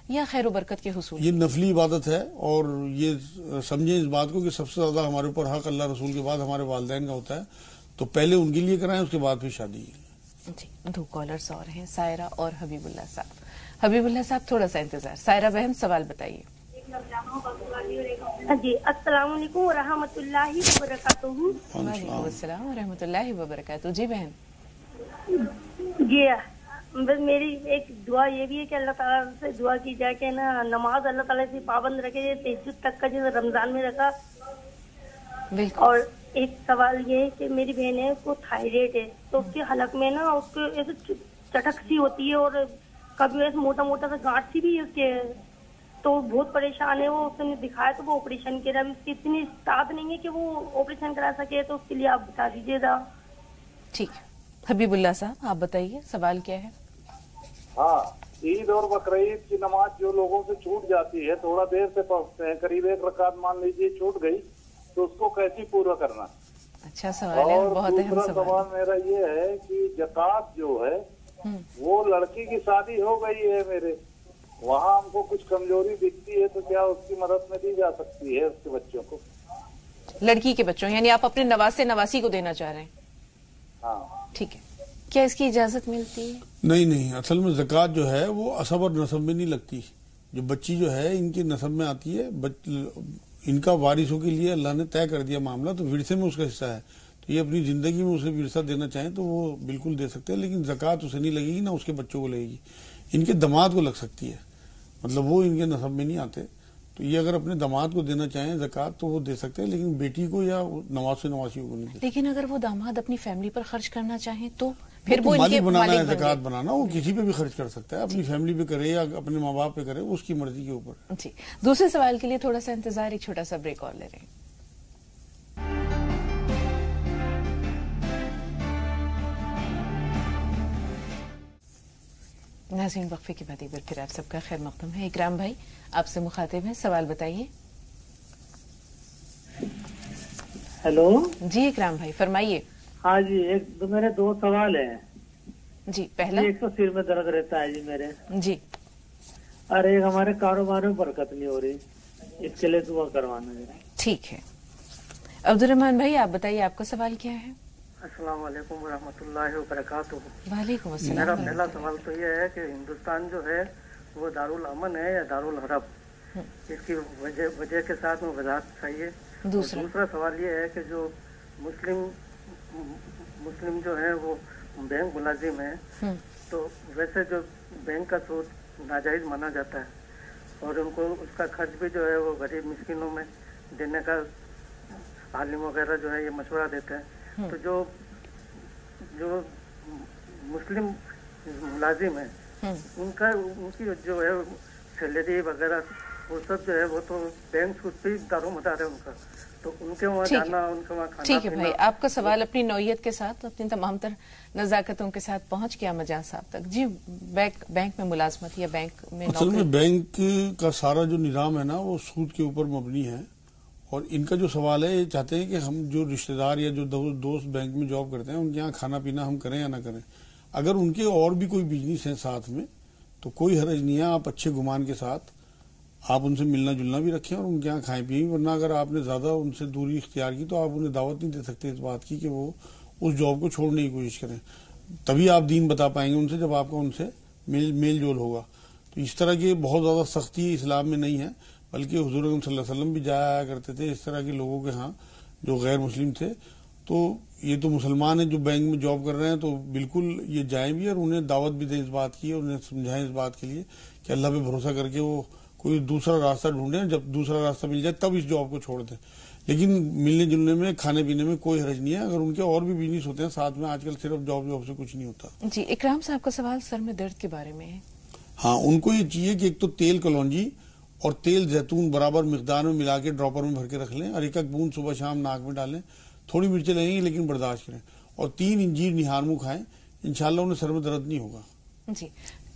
یا خیر و برکت کے حصول؟ یہ نفلی عبادت ہے، اور یہ سمجھیں اس بات کو کہ سب سے زیادہ ہمارے اوپر حق اللہ رسول کے بعد ہمارے والدین کا ہوتا ہے، تو پہلے ان کے لیے کرائیں، اس کے بعد پھر شادی. جی 2 کالرز اور ہیں، سائرہ اور حبیب اللہ صاحب. حبیب اللہ صاحب تھوڑا سا انتظار. سائرہ بہن سوال بتائیے. جی السلام علیکم ورحمۃ اللہ وبرکاتہ. وعلیکم السلام ورحمۃ اللہ وبرکاتہ. جی بہن. جی بس میری ایک دعا یہ بھی ہے کہ اللہ تعالیٰ سے دعا کی جائے کہ نا نماز اللہ تعالیٰ سے پابند رکھے، تہجد تک کا جو رمضان میں رکھا. بالکل. اور ایک سوال یہ ہے کہ میری بہن ہے، اس کو تھائرائڈ ہے، تو اس کے حلق میں نا اس کو ایسے چٹک سی ہوتی ہے، اور کبھی ایسے موٹا موٹا سا گانٹ سی بھی ہے اس کے، تو بہت پریشان ہے. وہ اس نے دکھایا تو وہ آپریشن کے لیے، اس کی اتنی استعداد نہیں ہے کہ وہ آپریشن کرا سکے، تو اس کے لیے آپ بتا دیجیے گا. ٹھیک ہے حبیب اللہ صاحب آپ بتائیے سوال کیا ہے؟ ہاں عید اور بقرعید کی نماز جو لوگوں سے چھوٹ جاتی ہے، تھوڑا دیر سے پڑھتے ہیں، قریب 1 رکعت مان لیجیے چھوٹ گئی، تو اس کو کیسی پورا کرنا؟ اچھا سوال ہے، بہت اہم دوسرا سوال میرا یہ ہے کہ زکوٰۃ جو ہے وہ لڑکی کی شادی ہو گئی ہے میرے وہاں، ہم کو کچھ کمزوری دکھتی ہے، تو کیا اس کی مدد میں دی جا سکتی ہے اس کے بچوں کو؟ لڑکی کے بچوں یعنی آپ اپنے نواسے نواسی کو دینا چاہ رہے ہیں؟ ہاں ٹھیک ہے. کیا اس کی اجازت ملتی ہے؟ نہیں، اصل میں زکوٰۃ جو ہے وہ عصب اور نسب میں نہیں لگتی. جو بچی جو ہے ان کی نسب میں آتی ہے، ان کا وارثوں کے لیے اللہ نے طے کر دیا معاملہ، تو ورثے میں اس کا حصہ ہے. تو یہ اپنی زندگی میں اسے ورثہ دینا چاہیں تو وہ بالکل دے سکتے ہیں، لیکن زکوٰۃ اسے نہیں لگے گی، نہ اس کے بچوں کو لگے گی. ان کے داماد کو لگ سکتی ہے، مطلب وہ ان کے نسب میں نہیں آتے، تو یہ اگر اپنے داماد کو دینا چاہیں زکوٰۃ تو وہ دے سکتے ہیں، لیکن بیٹی کو یا نواسیوں کو نہیں دے. لیکن اگر وہ داماد اپنی فیملی پر خرچ کرنا چاہیں تو پھر وہ ان کے بنانا ہے، زکوٰۃ بنانا، وہ کسی پہ بھی خرچ کر سکتا ہے، اپنی فیملی پہ کرے یا اپنے ماں باپ پہ کرے، اس کی مرضی کے اوپر. جی دوسرے سوال کے لیے تھوڑا سا انتظار، ایک چھوٹا سا بریک اور لے رہے ہیں. नाज़रीन, वक्फे के बाद एक बार फिर आप सबका खैर मक़दम है। इकराम भाई आपसे मुखातिब हैं, सवाल बताइए। हेलो जी इकराम भाई फरमाइए। हाँ जी, मेरे 2 सवाल हैं जी। पहला, एक तो सिर में दर्द रहता है जी मेरे जी, और एक हमारे कारोबार में बरकत नहीं हो रही, इसके लिए दुआ करवाना है। ठीक है। अब्दुर्रहमान भाई आप बताइए, आपका सवाल क्या है? अस्सलाम वालेकुम वरहमतुल्लाहि वबरकातुहू। वालेकुम अस्सलाम। मेरा पहला सवाल तो ये है कि हिंदुस्तान जो है वो दारुल अमन है या दारुल हरब, इसकी वजह के साथ में वजाहत चाहिए। दूसरा सवाल ये है कि जो मुस्लिम जो है वो बैंक मुलाजिम है, तो वैसे जो बैंक का सूद नाजायज माना जाता है और उनको उसका खर्च भी जो है वो गरीब मिस्किनों में देने का आलिम वगैरह जो है ये मशवरा देते हैं। तो जो मुस्लिम मुलाजिम है उनकी जो है सैलरी वगैरह वो सब जो है वो तो बैंक सूद पे दारोमदार है उनका, तो उनके वहाँ जाना, उनके वहाँ खाना। ठीक है भाई, आपका सवाल अपनी नौयत के साथ, अपनी तमाम तर नजाकतों के साथ पहुंच गया मजाज साहब तक। जी, बैंक में मुलाजमत या बैंक में असल में बैंक का सारा जो निज़ाम है ना वो सूद के ऊपर मबनी है, और इनका जो सवाल है ये चाहते हैं कि हम जो रिश्तेदार या जो दोस्त बैंक में जॉब करते हैं उनके यहाँ खाना पीना हम करें या ना करें। अगर उनके और भी कोई बिजनेस है साथ में तो कोई हर्ज नहीं है, आप अच्छे गुमान के साथ आप उनसे मिलना जुलना भी रखें और उनके यहाँ खाएं पिए। वरना अगर आपने ज्यादा उनसे दूरी इख्तियार की तो आप उन्हें दावत नहीं दे सकते इस बात की कि वो उस जॉब को छोड़ने की कोशिश करें। तभी आप दीन बता पाएंगे उनसे जब आपका उनसे मेल जोल होगा। तो इस तरह की बहुत ज्यादा सख्ती इस्लाम में नहीं है, बल्कि हुजूर सल्लल्लाहु अलैहि वसल्लम भी जाया करते थे इस तरह के लोगों के यहाँ जो गैर मुस्लिम थे। तो ये तो मुसलमान है जो बैंक में जॉब कर रहे हैं, तो बिल्कुल ये जाएं भी और उन्हें दावत भी दें इस बात की, और उन्हें समझाएं इस बात के लिए कि अल्लाह पे भरोसा करके वो कोई दूसरा रास्ता ढूंढें, जब दूसरा रास्ता मिल जाए तब इस जॉब को छोड़ दें। लेकिन मिलने जुलने में, खाने पीने में कोई हर्ज नहीं है। अगर उनके और भी बिजनेस होते हैं साथ में, आजकल सिर्फ जॉब से कुछ नहीं होता। जी, इकराम साहब का सवाल सर में दर्द के बारे में है। हाँ, उनको ये चाहिए कि एक तो तेल कलौंजी और तेल जैतून बराबर मिकदार में मिला के ड्रॉपर में भर के रख लें, और एक बूंद सुबह शाम नाक में डालें। थोड़ी मिर्चें लगेंगी लेकिन बर्दाश्त करें, और 3 इंजीर निहारमू खाएं, इंशाल्लाह उन्हें सर में दर्द नहीं होगा। जी,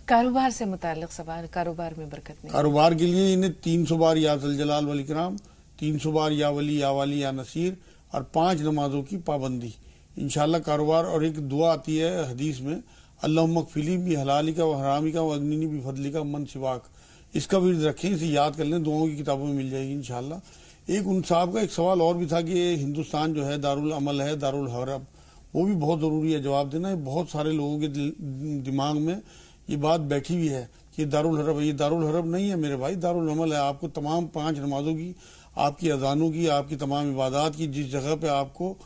कारोबार से मुताल्लिक सवाल, कारोबार में बरकत नहीं। कारोबार के लिए इन्हें 300 बार या जलाल वल इकराम, 300 बार या वली या वाली या नसीर, और 5 नमाजों की पाबंदी, इंशाल्लाह कारोबार। और एक दुआ आती है हदीस में, अल्लाहुम्मा क़फ़िली बि हलाली का व हरामी का व अग्निनी बि फदली का मन सिवाक। इसका भी रखें, इसे याद कर लें, दुआओं की किताबों में मिल जाएगी इंशाल्लाह। एक उन साहब का एक सवाल और भी था कि हिंदुस्तान जो है दारुल अमल है, दारुल हरब, वो भी बहुत जरूरी है जवाब देना। बहुत सारे लोगों के दिमाग में ये बात बैठी हुई है कि दारुल हरब है। ये दारुल हरब नहीं है मेरे भाई, दारुल अमल है। आपको तमाम 5 नमाजों की, आपकी अजानों की, आपकी तमाम इबादत की जिस जगह पे आपको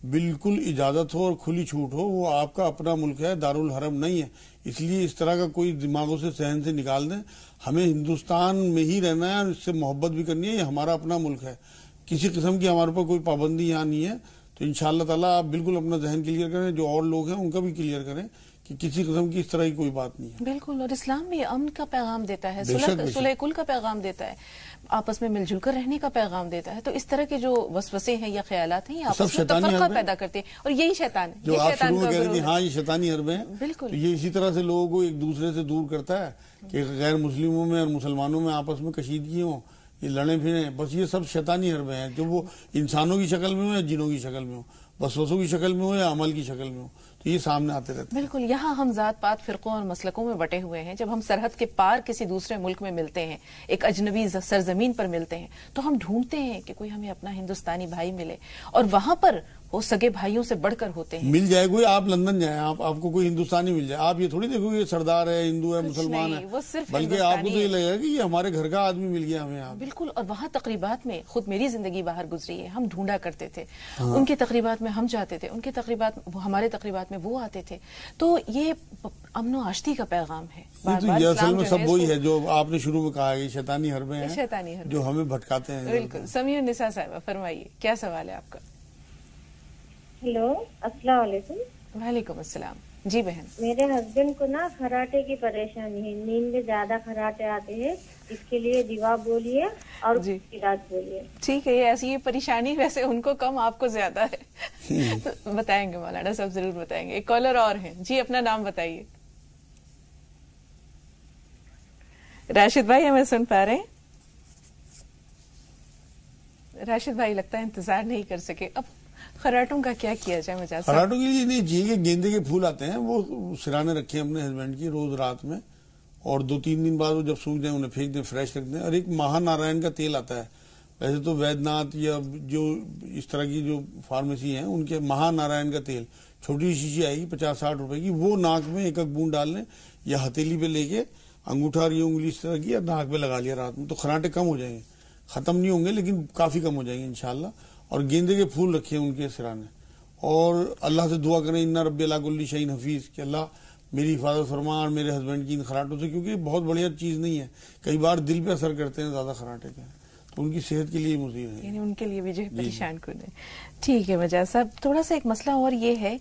बिल्कुल इजाजत हो और खुली छूट हो, वो आपका अपना मुल्क है, दारुल हरब नहीं है। इसलिए इस तरह का कोई दिमागों से सहन से निकाल दें। हमें हिंदुस्तान में ही रहना है और इससे मोहब्बत भी करनी है, ये हमारा अपना मुल्क है, किसी किस्म की हमारे पर कोई पाबंदी यहाँ नहीं है। तो इंशाअल्लाह ताला आप बिल्कुल अपना जहन क्लियर करें, जो और लोग हैं उनका भी क्लियर करें कि किसी किस्म की इस तरह की कोई बात नहीं है। बिल्कुल, और इस्लाम भी अमन का पैगाम देता है, सुलह कुल का पैगाम देता है, आपस में मिलजुल कर रहने का पैगाम देता है। तो इस तरह के जो वसवसे हैं या ख्यालात हैं, ये आपस में तफरका पैदा करते हैं, और यही शैतान है। जो आप शुरू में कह रहे थे, हाँ ये शैतानी हरबे हैं, बिल्कुल, तो ये इसी तरह से लोगों को एक दूसरे से दूर करता है कि गैर मुस्लिमों में और मुसलमानों में आपस में कशीदगी हो, ये लड़े फिरे। बस ये सब शैतानी हरबे हैं, जो वो इंसानों की शक्ल में हो या जिनों की शक्ल में हो, वसवसों की शक्ल में हो या अमल की शक्ल में हो, तो ये सामने आते रहते हैं। बिल्कुल, यहाँ हम जात पात फिरकों और मसलकों में बटे हुए हैं। जब हम सरहद के पार किसी दूसरे मुल्क में मिलते हैं, एक अजनबी सरजमीन पर मिलते हैं, तो हम ढूंढते हैं कि कोई हमें अपना हिंदुस्तानी भाई मिले, और वहां पर वो सगे भाइयों से बढ़कर होते हैं। मिल जाए कोई, आप लंदन जाए, आपको कोई हिंदुस्तानी मिल जाए, आप ये थोड़ी देखोगे ये सरदार है, हिंदू है, मुसलमान है, बल्कि आपको तो ये लगेगा कि ये हमारे घर का आदमी मिल गया हमें यहाँ। बिल्कुल, और वहाँ तकरीबात में, खुद मेरी जिंदगी बाहर गुजरी है, हम ढूंढा करते थे। हाँ। उनके तकरीबात में हम जाते थे, उनके तकरीबात, हमारे तकरीबात में वो आते थे। तो ये अमन व आश्ती का पैगाम है। असल में सब वही है जो आपने शुरू में कहा, शैतानी हरबे हैं, शैतानी हरबे जो हमें भटकाते हैं। बिल्कुल। समीउन निसा साहिबा, फरमाइए क्या सवाल है आपका? हेलो, अस्सलाम वालेकुम। वालेकुम अस्सलाम। जी बहन, मेरे हस्बैंड को ना खराटे की परेशानी है, नींद में ज्यादा खराटे आते हैं, इसके लिए जवाब बोलिए और इलाज बोलिए। ठीक है, ऐसी ये परेशानी वैसे उनको कम, आपको ज्यादा है। तो बताएंगे मौलाना साहब, जरूर बताएंगे। एक कॉलर और हैं जी, अपना नाम बताइए। राशिद भाई हमें सुन पा रहे हैं? राशिद भाई लगता है इंतजार नहीं कर सके। अब खराटों का क्या किया जाए? मुझे खराटों के लिए नहीं चाहिए, गेंदे के फूल आते हैं, वो सिराने रखे हैं अपने हस्बैंड की रोज रात में, और 2-3 दिन बाद वो जब सूख जाए उन्हें फेंक दें, फ्रेश रख दें। और एक महानारायण का तेल आता है, वैसे तो वैद्यनाथ या जो इस तरह की जो फार्मेसी है उनके महानारायण का तेल छोटी शीशी आएगी 50-60 रुपए की, वो नाक में एक बूंद डाल लें या हथेली पे लेके अंगूठा और ये उंगली इस तरह की नाक पे लगा लिया रात में, तो खराटे कम हो जाएंगे। खत्म नहीं होंगे लेकिन काफी कम हो जाएंगे इंशाल्लाह। और गेंदे के फूल रखे हैं उनके सिराने, और अल्लाह से दुआ करें इन्ना रब्बी अला कुल्ली शैइन हफीज, कि अल्लाह मेरी हिफाजत फरमा और मेरे हस्बैंड की इन खराटों से, क्योंकि बहुत बढ़िया चीज नहीं है, कई बार दिल पे असर करते हैं ज्यादा खराटे के, तो उनकी सेहत के लिए मुसीब है, यानी उनके लिए भी जो परेशान कर दे। ठीक है मजाज साहब, थोड़ा सा एक मसला और ये है,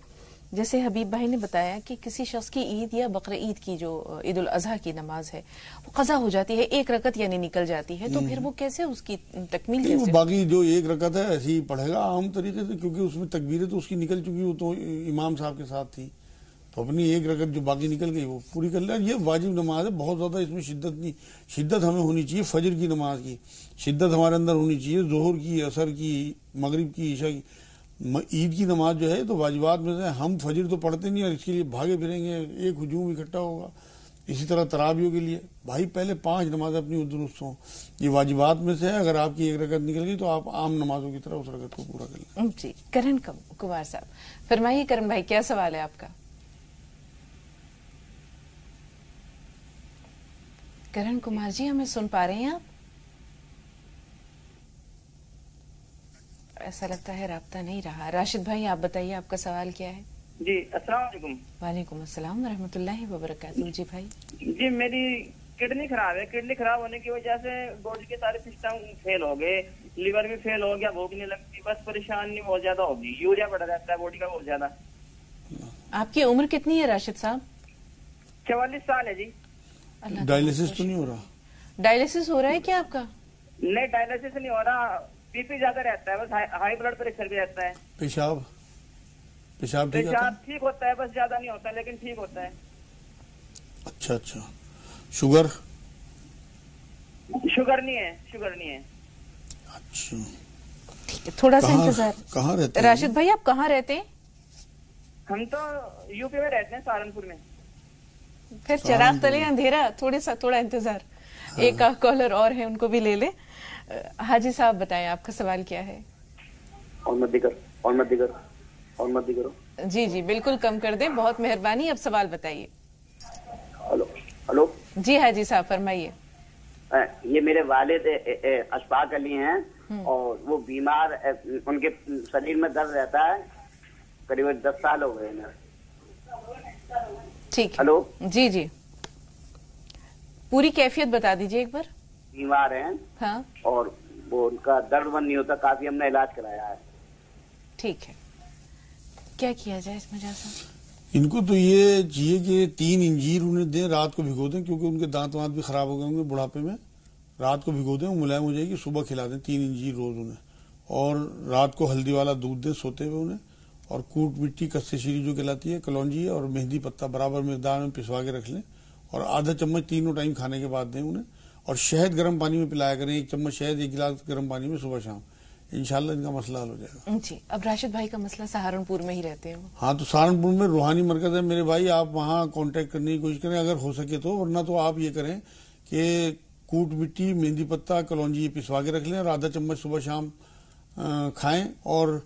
जैसे हबीब भाई ने बताया कि किसी शख्स की ईद या बकरा ईद की जो ईद उल अजहा की नमाज है वो कज़ा हो जाती है, एक रकत यानी निकल जाती है, तो फिर वो कैसे उसकी तकमील कैसे? बाकी जो एक रकत है ऐसे ही पढ़ेगा आम तरीके से, क्योंकि उसमें तकबीरें तो उसकी निकल चुकी, वो तो इमाम साहब के साथ थी, तो अपनी एक रकत जो बाकी निकल गई वो पूरी कर ले। ये वाजिब नमाज है, बहुत ज्यादा इसमें शिद्दत नहीं, शिद्दत हमें होनी चाहिए फजर की नमाज की, शिद्दत हमारे अंदर होनी चाहिए, जोहर की, असर की, मगरिब की, ईशा की। ईद की नमाज जो है तो वाजिबात में से हम फजर तो पढ़ते नहीं और इसके लिए भागे फिरेंगे, एक हुजूम इकट्ठा होगा। इसी तरह तरावियों के लिए भाई पहले 5 नमाज अपनी दुरुस्त हों, ये वाजिबात में से है। अगर आपकी एक रकत निकल गई तो आप आम नमाजों की तरह उस रकत को पूरा कर लें। जी, करण कुमार साहब फरमाइए। करण भाई क्या सवाल है आपका? करण कुमार जी हमें सुन पा रहे हैं आप? ऐसा लगता है राब्ता नहीं रहा। राशिद भाई आप बताइए आपका सवाल क्या है? जी अस्सलाम वालेकुम। वालेकुम अस्सलाम रहमतुल्लाहि व बरकातहू। जी भाई जी मेरी किडनी खराब है, किडनी खराब होने की वजह से बॉडी के सारे सिस्टम फेल हो गए, लीवर भी फेल हो गया, भूख नहीं लगती, बस परेशानी बहुत ज्यादा होगी, यूरिया बढ़ा रहता है बॉडी का बहुत ज्यादा। आपकी उम्र कितनी है राशिद साहब? 44 साल है जी। डायलिसिस तो नहीं हो रहा? डायलिसिस हो रहा है क्या आपका? नहीं डायलिसिस नहीं हो रहा, बीपी ज्यादा रहता है, बस हाई ब्लड प्रेशर भी रहता है। पेशाब ठीक होता है, बस ज्यादा नहीं होता लेकिन ठीक होता है। अच्छा अच्छा। शुगर नहीं है, शुगर नहीं है। अच्छा ठीक है, थोड़ा सा इंतजार। कहाँ रहते हैं राशिद भाई? आप कहाँ रहते हैं? हम तो यूपी में रहते हैं, सहारनपुर में। फिर चिराग तले अंधेरा, थोड़ा इंतजार। एक कॉलर और है, उनको भी ले ले। हाजी साहब बताएं आपका सवाल क्या है? और मत करो। जी जी बिल्कुल कम कर दें, बहुत मेहरबानी। अब सवाल बताइए। हेलो जी हाजी साहब फरमाइए। ये मेरे वालिद अशफाक अली हैं और वो बीमार, उनके शरीर में दर्द रहता है, करीब 10 साल हो गए ना। ठीक। हेलो जी जी पूरी कैफियत बता दीजिए एक बार। बीमार हैं हाँ, और वो उनका दर्द बंद नहीं होता, काफी हमने इलाज कराया है। ठीक है, क्या किया जाए इसमें? जैसा इनको तो ये चाहिए कि 3 इंजीर उन्हें दें, रात को भिगो दें, क्योंकि उनके दांत वांत भी खराब हो गए होंगे बुढ़ापे में। रात को भिगो दें, वो मुलायम हो जाएगी, सुबह खिला दें 3 इंजीर रोज उन्हें, और रात को हल्दी वाला दूध दें सोते हुए उन्हें, और कूट मिट्टी कस्से शीरी जो कहलाती है, कलौंजी और मेहंदी पत्ता बराबर मिकदार में पिसवा के रख लें, और आधा चम्मच तीनों टाइम खाने के बाद दें उन्हें, और शहद गर्म पानी में पिलाया करें, 1 चम्मच शहद 1 गिलास गर्म पानी में सुबह शाम। इंशाल्लाह इनका मसला हल हो जाएगा। जी, अब राशिद भाई का मसला सहारनपुर में ही रहते हैं। हाँ, तो सहारनपुर में रूहानी मरकज है मेरे भाई, आप वहाँ कांटेक्ट करने की कोशिश करें अगर हो सके तो, वरना तो आप ये करें कि कूट मिट्टी, मेहंदी पत्ता, कलौंजी पिसवा के रख लें और आधा चम्मच सुबह शाम खाएं, और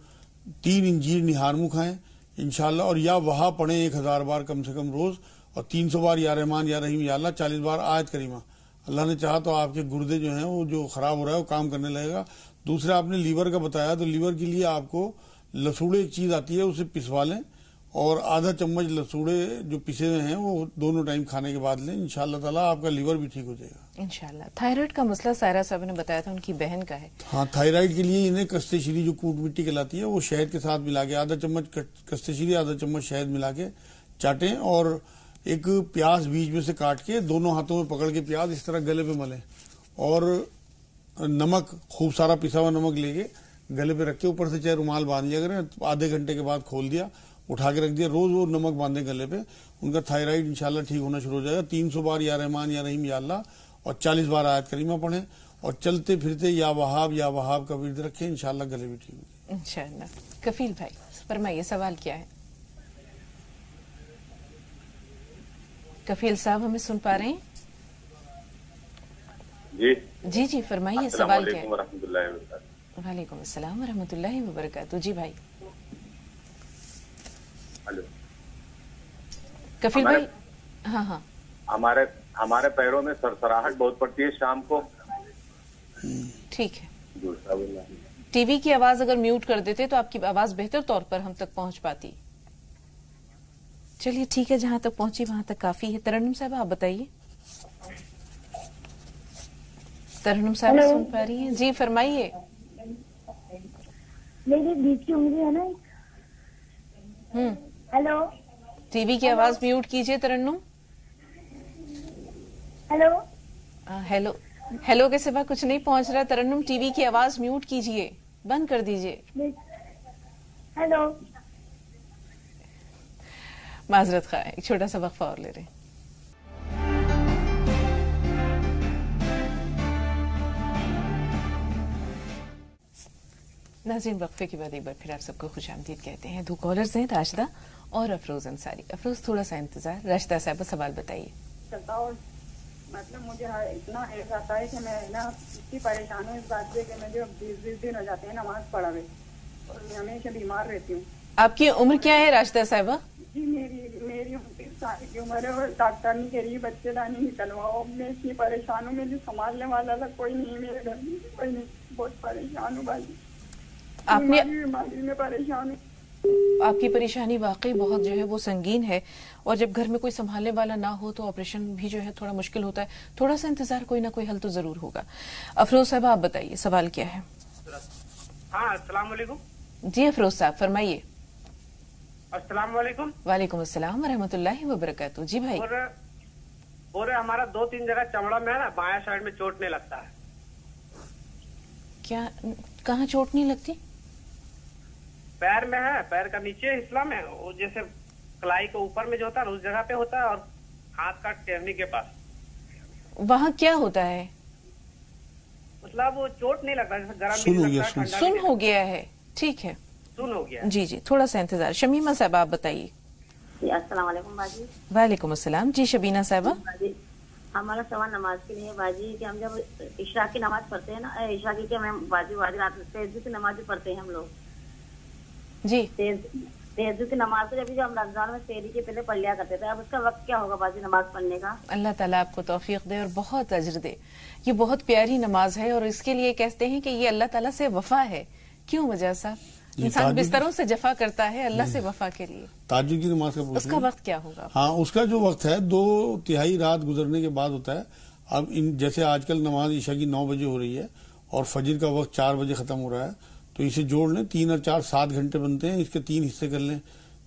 3 इंजीर निहारमू खाएं इंशाल्लाह, और या वहाँ पढ़ें 1000 बार कम से कम रोज, और 300 बार या रहमान या रहीम या अल्लाह, 40 बार आयत करीमा। अल्लाह ने चाहा तो आपके गुर्दे जो हैं वो जो खराब हो रहा है वो काम करने लगेगा। दूसरा आपने लीवर का बताया, तो लीवर के लिए आपको लसूड़े एक चीज आती है, उसे पिसवा लें, और आधा चम्मच लसूड़े जो पिसे हुए हैं वो दोनों टाइम खाने के बाद लें। इंशाल्लाह ताला आपका लीवर भी ठीक हो जाएगा इंशाल्लाह। थायराइड का मसला सायरा साहब ने बताया था, उनकी बहन का है। हाँ, थायराइड के लिए इन्हें कस्तेशीरी जो कूट मिट्टी कहलाती है वो शहद के साथ मिला के, आधा चम्मच कस्तेशीरी आधा चम्मच शहद मिला के चाटें, और एक प्याज बीच में से काट के दोनों हाथों में पकड़ के प्याज इस तरह गले पे मलें, और नमक खूब सारा पिसा हुआ नमक लेके गले पे रख के ऊपर से चाहे रुमाल बांध लिया करें, आधे घंटे के बाद खोल दिया, उठा के रख दिया, रोज वो नमक बांधे गले पे, उनका थायराइड इंशाल्लाह ठीक होना शुरू हो जाएगा। 300 बार या रहमान या रहीम या अल्लाह, اور 40 बार आयत करीमा पढ़ें और चलते फिरते या वहाब का विर्द रखें, इंशाल्लाह गले भी ठीक होगी इंशाल्लाह। कफील भाई फरमाइए, सवाल क्या है? कफील साहब हमें सुन पा रहे हैं? जी जी फरमाइए, सवाल क्या है? वालेकुम अस्सलाम वरहमतुल्लाहि वबरकातुहू। जी भाई। हेलो कफील भाई। हाँ हमारे पैरों में सरसराहट बहुत पड़ती है शाम को। ठीक है, टीवी की आवाज अगर म्यूट कर देते तो आपकी आवाज बेहतर तौर पर हम तक पहुंच पाती। चलिए ठीक है, जहां तक पहुंची वहां तक काफी है। तरन्नुम साहब आप बताइए। तरन्नुम साहब सुन पा रही हैं? जी फरमाइए। मेरी बीच की उंगली है ना। हेलो, टीवी की आवाज म्यूट कीजिए तरन्नुम। हेलो हेलो हेलो के सिवा कुछ नहीं पहुंच रहा। तरन्नुम टीवी की आवाज म्यूट कीजिए, बंद कर दीजिए। हेलो, माजरत खा, एक छोटा सा वक्फा और ले रहे हैं। नाज़रीन वक्फे के बाद एक बार फिर आप सबको खुशामदीद कहते हैं। 2 कॉलर्स हैं, राशिदा और अफरोज अंसारी। अफरोज थोड़ा सा इंतजार। राशिदा साहब सवाल बताइए। मतलब मुझे इतना एहसास आता है कि मैं ना इतनी परेशान हूँ इस बात से कि मुझे 20 दिन हो जाते हैं नमाज पढ़ा हुए और मैं हमेशा बीमार रहती हूँ। आपकी उम्र क्या है राशिदा साहिबा? जी मेरी 29 साल की उम्र है और डॉक्टर ने कह रही बच्चे दानी निकलवाओ। मैं इतनी परेशान हूँ, मुझे संभालने वाला कोई नहीं, मेरे घर में कोई नहीं, बहुत परेशान हूँ भाई। आपने बीमारी में परेशान हूँ। आपकी परेशानी वाकई बहुत जो है वो संगीन है और जब घर में कोई संभालने वाला ना हो तो ऑपरेशन भी जो है थोड़ा मुश्किल होता है। थोड़ा सा इंतजार, कोई ना कोई हल तो जरूर होगा। अफरोज साहब आप बताइए, सवाल क्या है? हाँ अस्सलाम वालेकुम। जी अफरोज साहब फरमाइए। अस्सलाम वालेकुम। वालेकुम अस्सलाम वरहमतुल्लाहि वबरकातुहू। जी भाई। और हमारा 2-3 जगह चमड़ा में है ना, बायां साइड में चोटने लगता है। क्या, कहाँ चोट नहीं लगती? पैर में है, पैर का नीचे हिस्सा में, वो जैसे कलाई के ऊपर में जो होता है उस जगह पे होता है और हाथ का टेहनी के पास। वहाँ क्या होता है? मतलब वो चोट नहीं लगता, जैसे गर्म भी नहीं लगता, ठंडा सुन हो गया है। ठीक है, सुन हो गया। जी जी थोड़ा सा इंतजार। शमीमा साहब आप बताइए। अस्सलाम वालेकुम बाजी। वालेकुम अस्सलाम। जी शबीना साहबा। हमारा सवाल नमाज के लिए बाजी कि हम जब इशा की नमाज पढ़ते हैं ना, इशा की क्या मैं बाजी रात में की नमाज पढ़ते हैं हम लोग जी। तेहज्जुद की नमाज तो जब हम रमजान में सेहरी के पहले पढ़ लिया करते थे, अब उसका वक्त क्या होगा बाजी नमाज पढ़ने का? अल्लाह ताला आपको तौफीक दे और बहुत अजर दे। ये बहुत प्यारी नमाज है और इसके लिए कहते हैं कि ये अल्लाह ताला से वफा है। क्यों वजह साहब? इंसान बिस्तरों से जफा करता है अल्लाह से वफा के लिए। ताजुद की नमाज का उसका वक्त क्या होगा? हाँ, उसका जो वक्त है 2/3 रात गुजरने के बाद होता है। अब जैसे आजकल नमाज ईशा की 9 बजे हो रही है और फजर का वक्त 4 बजे खत्म हो रहा है, तो इसे जोड़ लें। 3 और 4 7 घंटे बनते हैं, इसके 3 हिस्से कर लें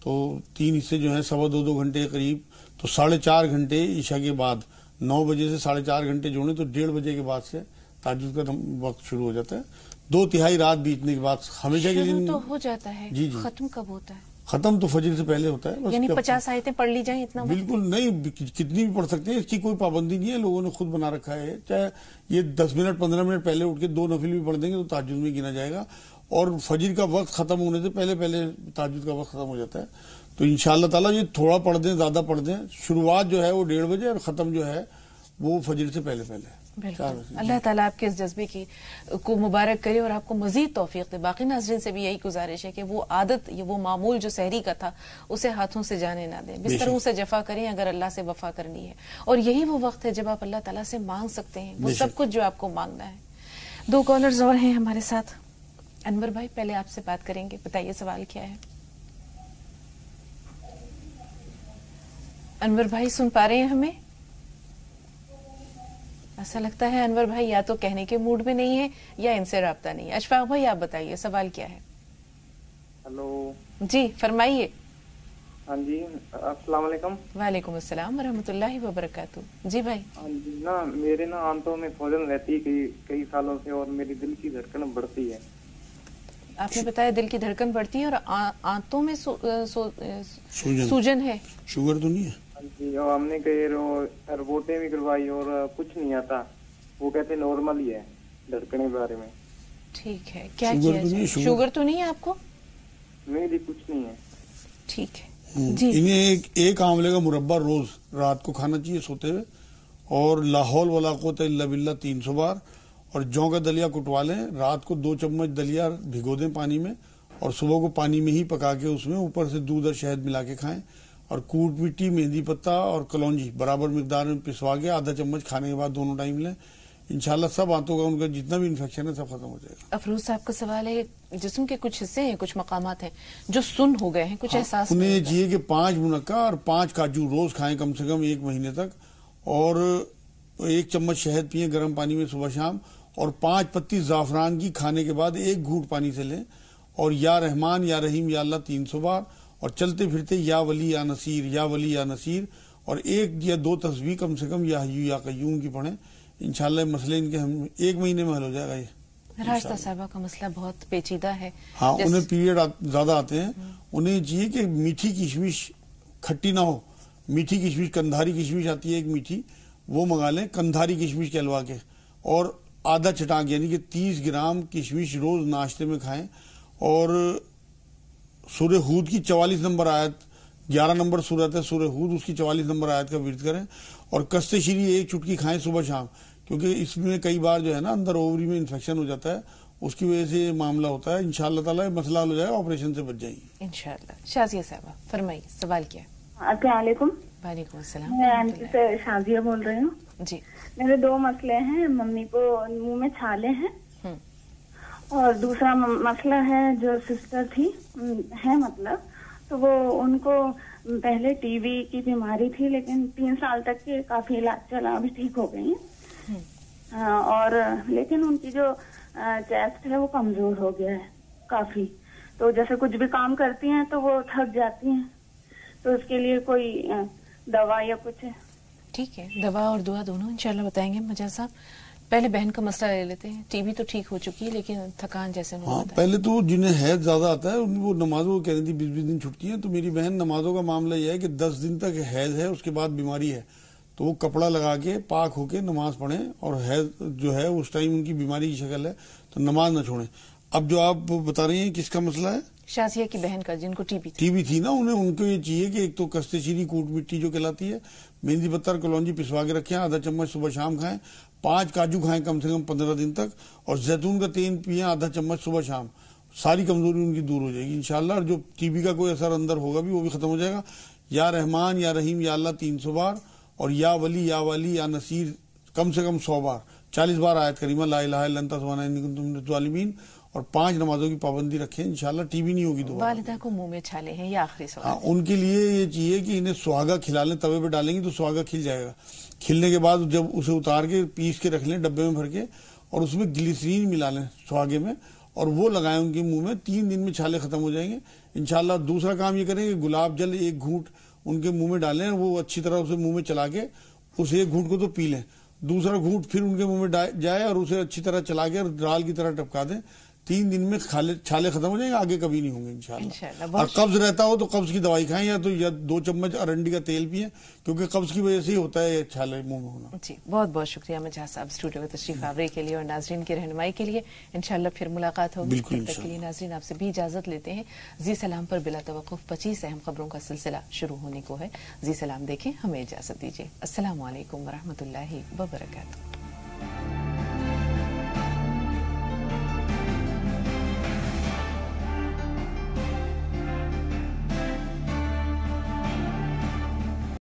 तो 3 हिस्से जो है 2.25 घंटे के करीब, तो 4.5 घंटे ईशा के बाद 9 बजे से 4.5 घंटे जोड़ें तो 1:30 बजे के बाद से ताजुद का वक्त शुरू हो जाता है। 2/3 रात बीतने के बाद हमेशा के दिन तो हो जाता है। जी जी। खत्म कब होता है? खत्म तो फजर से पहले होता है। यानी 50 आयतें पढ़ ली जाएं इतना? बिल्कुल नहीं, कितनी भी पढ़ सकते हैं, इसकी कोई पाबंदी नहीं है, लोगों ने खुद बना रखा है। चाहे ये 10 मिनट 15 मिनट पहले उठ के 2 नफिल भी पढ़ देंगे तो ताजुद में गिना जाएगा और फजर का वक्त खत्म होने से पहले ताजुद का वक्त खत्म हो जाता है। तो इंशाअल्लाह ताला ये थोड़ा पढ़ दें, ज्यादा पढ़ दें। शुरुआत जो है वो 1:30 बजे और खत्म जो है वो फजर से पहले। अल्लाह ताला आपके इस जज्बे की को मुबारक करे और आपको मजीद तौफीक दे। बाकी नाज़रीन से भी यही गुजारिश है कि वो आदत, ये वो मामूल जो सहरी का था उसे हाथों से जाने ना दें। बिस्तरों से जफा करें अगर अल्लाह से वफा करनी है। और यही वो वक्त है जब आप अल्लाह ताला से मांग सकते हैं वो सब कुछ जो आपको मांगना है। 2 कॉलर्स और हैं हमारे साथ। अनवर भाई पहले आपसे बात करेंगे, बताइए सवाल क्या है? अनवर भाई सुन पा रहे हैं हमें? ऐसा लगता है अनवर भाई या तो कहने के मूड में नहीं है या इनसे राब्ता नहीं है। अशफाक भाई आप बताइए सवाल क्या है? हेलो जी फरमाइए। हाँ जी अस्सलाम वालेकुम। वालेकुम अस्सलाम वरहमतुल्लाहि वबरकातुहू। जी भाई। हाँ जी ना, मेरे ना आंतों में सूजन रहती है कई सालों से और मेरी दिल की धड़कन बढ़ती है। आपने बताया दिल की धड़कन बढ़ती है और आंतों में सूजन है। शुगर तो नहीं है? जी, और हमने कई रिपोर्टें भी करवाई और कुछ नहीं आता, वो कहते नॉर्मल ही है धड़कने के बारे में। ठीक है, क्या किया जाए? शुगर तो नहीं है आपको? नहीं जी, कुछ नहीं है। ठीक है जी। इन्हें एक आंवले का मुरब्बा रोज रात को खाना चाहिए सोते हुए, और लाहौल वला कुव्वत इल्ला बिल्लाह 300 बार, और जौ का दलिया कुटवा लें, रात को 2 चम्मच दलिया भिगो दें पानी में, और सुबह को पानी में ही पका के उसमें ऊपर से दूध और शहद मिला के खाएं, और कूट मिट्टी, मेहंदी पत्ता और कलौंजी बराबर मिकदार में पिसवा के आधा चम्मच खाने के बाद दोनों टाइम लें। इंशाल्लाह सब आंतों का उनका जितना भी इन्फेक्शन है सब खत्म हो जाएगा। अफरोज साहब का सवाल है, जिस्म के कुछ हिस्से हैं, कुछ मकामात हैं जो सुन्न हो गए हैं, कुछ एहसास उन्हें ये चाहिए कि 5 मुनक्का और 5 काजू रोज खाएं कम से कम 1 महीने तक, और 1 चम्मच शहद पिए गर्म पानी में सुबह शाम, और 5 पत्ती जाफरान की खाने के बाद 1 घूंट पानी से लें, और या रहमान या रहीम या अल्लाह 300 बार, और चलते फिरते या वली या नसीर, या वली या नसीर, और 1 या 2 तस्बीह कम से कम या हय्यू या कय्यूम की पढ़ें। इंशाल्लाह मसले इनके हम 1 महीने में हल हो जाएगा। ये रास्ता साहबा का मसला बहुत पेचीदा है। हाँ, उन्हें पीरियड ज्यादा आते हैं, उन्हें चाहिए कि मीठी किशमिश खट्टी ना हो, मीठी किशमिश, कंधारी किशमिश आती है एक मीठी, वो मंगा लें कंधारी किशमिश कहलवा के, और आधा चटाक यानी कि 30 ग्राम किशमिश रोज नाश्ते में खाएं, और सूरह हूद की 44 नंबर आयत, 11 नंबर सूरत है सूरह हूद, उसकी 44 नंबर आयत का विर्द करें, और कस्ते शीरी 1 चुटकी खाएं सुबह शाम, क्योंकि इसमें कई बार जो है ना अंदर ओवरी में इन्फेक्शन हो जाता है, उसकी वजह से ये मामला होता है। इंशाअल्लाह ताला मसला हल हो जाएगा, ऑपरेशन से बच जाएगी इंशाअल्लाह। शाजिया साहबा फरमाइए, सवाल क्या है? अस्सलाम वालेकुम। वालेकुम अस्सलाम। मैं आंटी से शाजिया बोल रही हूँ जी। मेरे 2 मसले हैं, मम्मी को मुंह में छाले हैं, और दूसरा मसला है जो सिस्टर थी है मतलब, तो वो उनको पहले टीबी की बीमारी थी, लेकिन 3 साल तक के काफी इलाज चला, अभी ठीक हो गई है, और लेकिन उनकी जो चेस्ट है वो कमजोर हो गया है काफी, तो जैसे कुछ भी काम करती हैं तो वो थक जाती हैं, तो उसके लिए कोई दवा या कुछ है? ठीक है, दवा और दुआ दोनों इंशाल्लाह बताएंगे। मजा साहब पहले बहन का मसला ले लेते हैं। टीबी तो ठीक हो चुकी है लेकिन थकान जैसे हाँ, पहले तो जिन्हें हैज ज्यादा आता है वो नमाजों कह रही थी 20-20 दिन छुटती है, तो मेरी बहन नमाजों का मामला यह है कि 10 दिन तक हैज है, उसके बाद बीमारी है, तो वो कपड़ा लगा के पाक होके नमाज पढ़ें, और हैज जो है उस टाइम उनकी बीमारी की शक्ल है तो नमाज न छोड़ें। अब जो आप बता रही हैं किसका मसला है? शाजिया की बहन का, जिनको टीबी थी ना, उनको ये चाहिए कि एक तो कस्ते शीरी कूट मिट्टी जो कहलाती है, मेहंदी पत्ता कलौंजी पिसवा के रखें, आधा चम्मच सुबह शाम खाएं, 5 काजू खाएं कम से कम 15 दिन तक, और जैतून का तेल पिए आधा चम्मच सुबह शाम, सारी कमजोरी उनकी दूर हो जाएगी इंशाल्लाह, और जो टीबी का कोई असर अंदर होगा भी वो भी खत्म हो जाएगा। या रहमान या रहीम या अल्लाह 300 बार, और या वली या नसीर कम से कम 100 बार, 40 बार आयत करीमा ला इलाहा इल्ला अंता सुब्हानका इन्नी कुन्तु मिनज़ ज़ालिमीन, और 5 नमाजों की पाबंदी रखें, इंशाल्लाह टीबी नहीं होगी दोबारा। वालिदा को मुंह में छाले हैं, ये आखिरी सवाल। हाँ, उनके लिए ये चाहिए कि इन्हें सुहागा खिला लें, तवे पे डालेंगे तो सुहागा खिल जाएगा, खिलने के बाद जब उसे उतार के पीस के रख लें डब्बे में भर के, और उसमें ग्लिसरीन मिला लें सुहागे में, और वो लगाएं उनके मुंह में, 3 दिन में छाले खत्म हो जाएंगे इंशाल्लाह। दूसरा काम ये करें कि गुलाब जल 1 घूंट उनके मुंह में डालें, वो अच्छी तरह उसे मुंह में चला के उस 1 घूंट को तो पी लें, दूसरा घूंट फिर उनके मुंह में जाए और उसे अच्छी तरह चला के राल की तरह टपका दें, 3 दिन में छाले खत्म हो जाएंगे, आगे कभी नहीं होंगे इंशाल्लाह। और कब्ज रहता हो तो कब्ज की दवाई खाएं, या तो 2 चम्मच अरंडी का तेल पिए, क्योंकि कब्ज की वजह से ही होता है छाले मुंह में होना। जी, बहुत बहुत शुक्रिया मजहा साहब स्टूडियो में तशरीफ आवरे के लिए और नाजरीन की रहनुमाई के लिए। इंशाल्लाह फिर मुलाकात होगी, तब तक के लिए नाजरीन आपसे भी इजाजत लेते हैं। जी सलाम पर बिला तवक्कुफ 25 अहम खबरों का सिलसिला शुरू होने को है। जी सलाम देखें, हमें इजाजत दीजिए। अस्सलाम वालेकुम व रहमतुल्लाहि व बरकातुहू।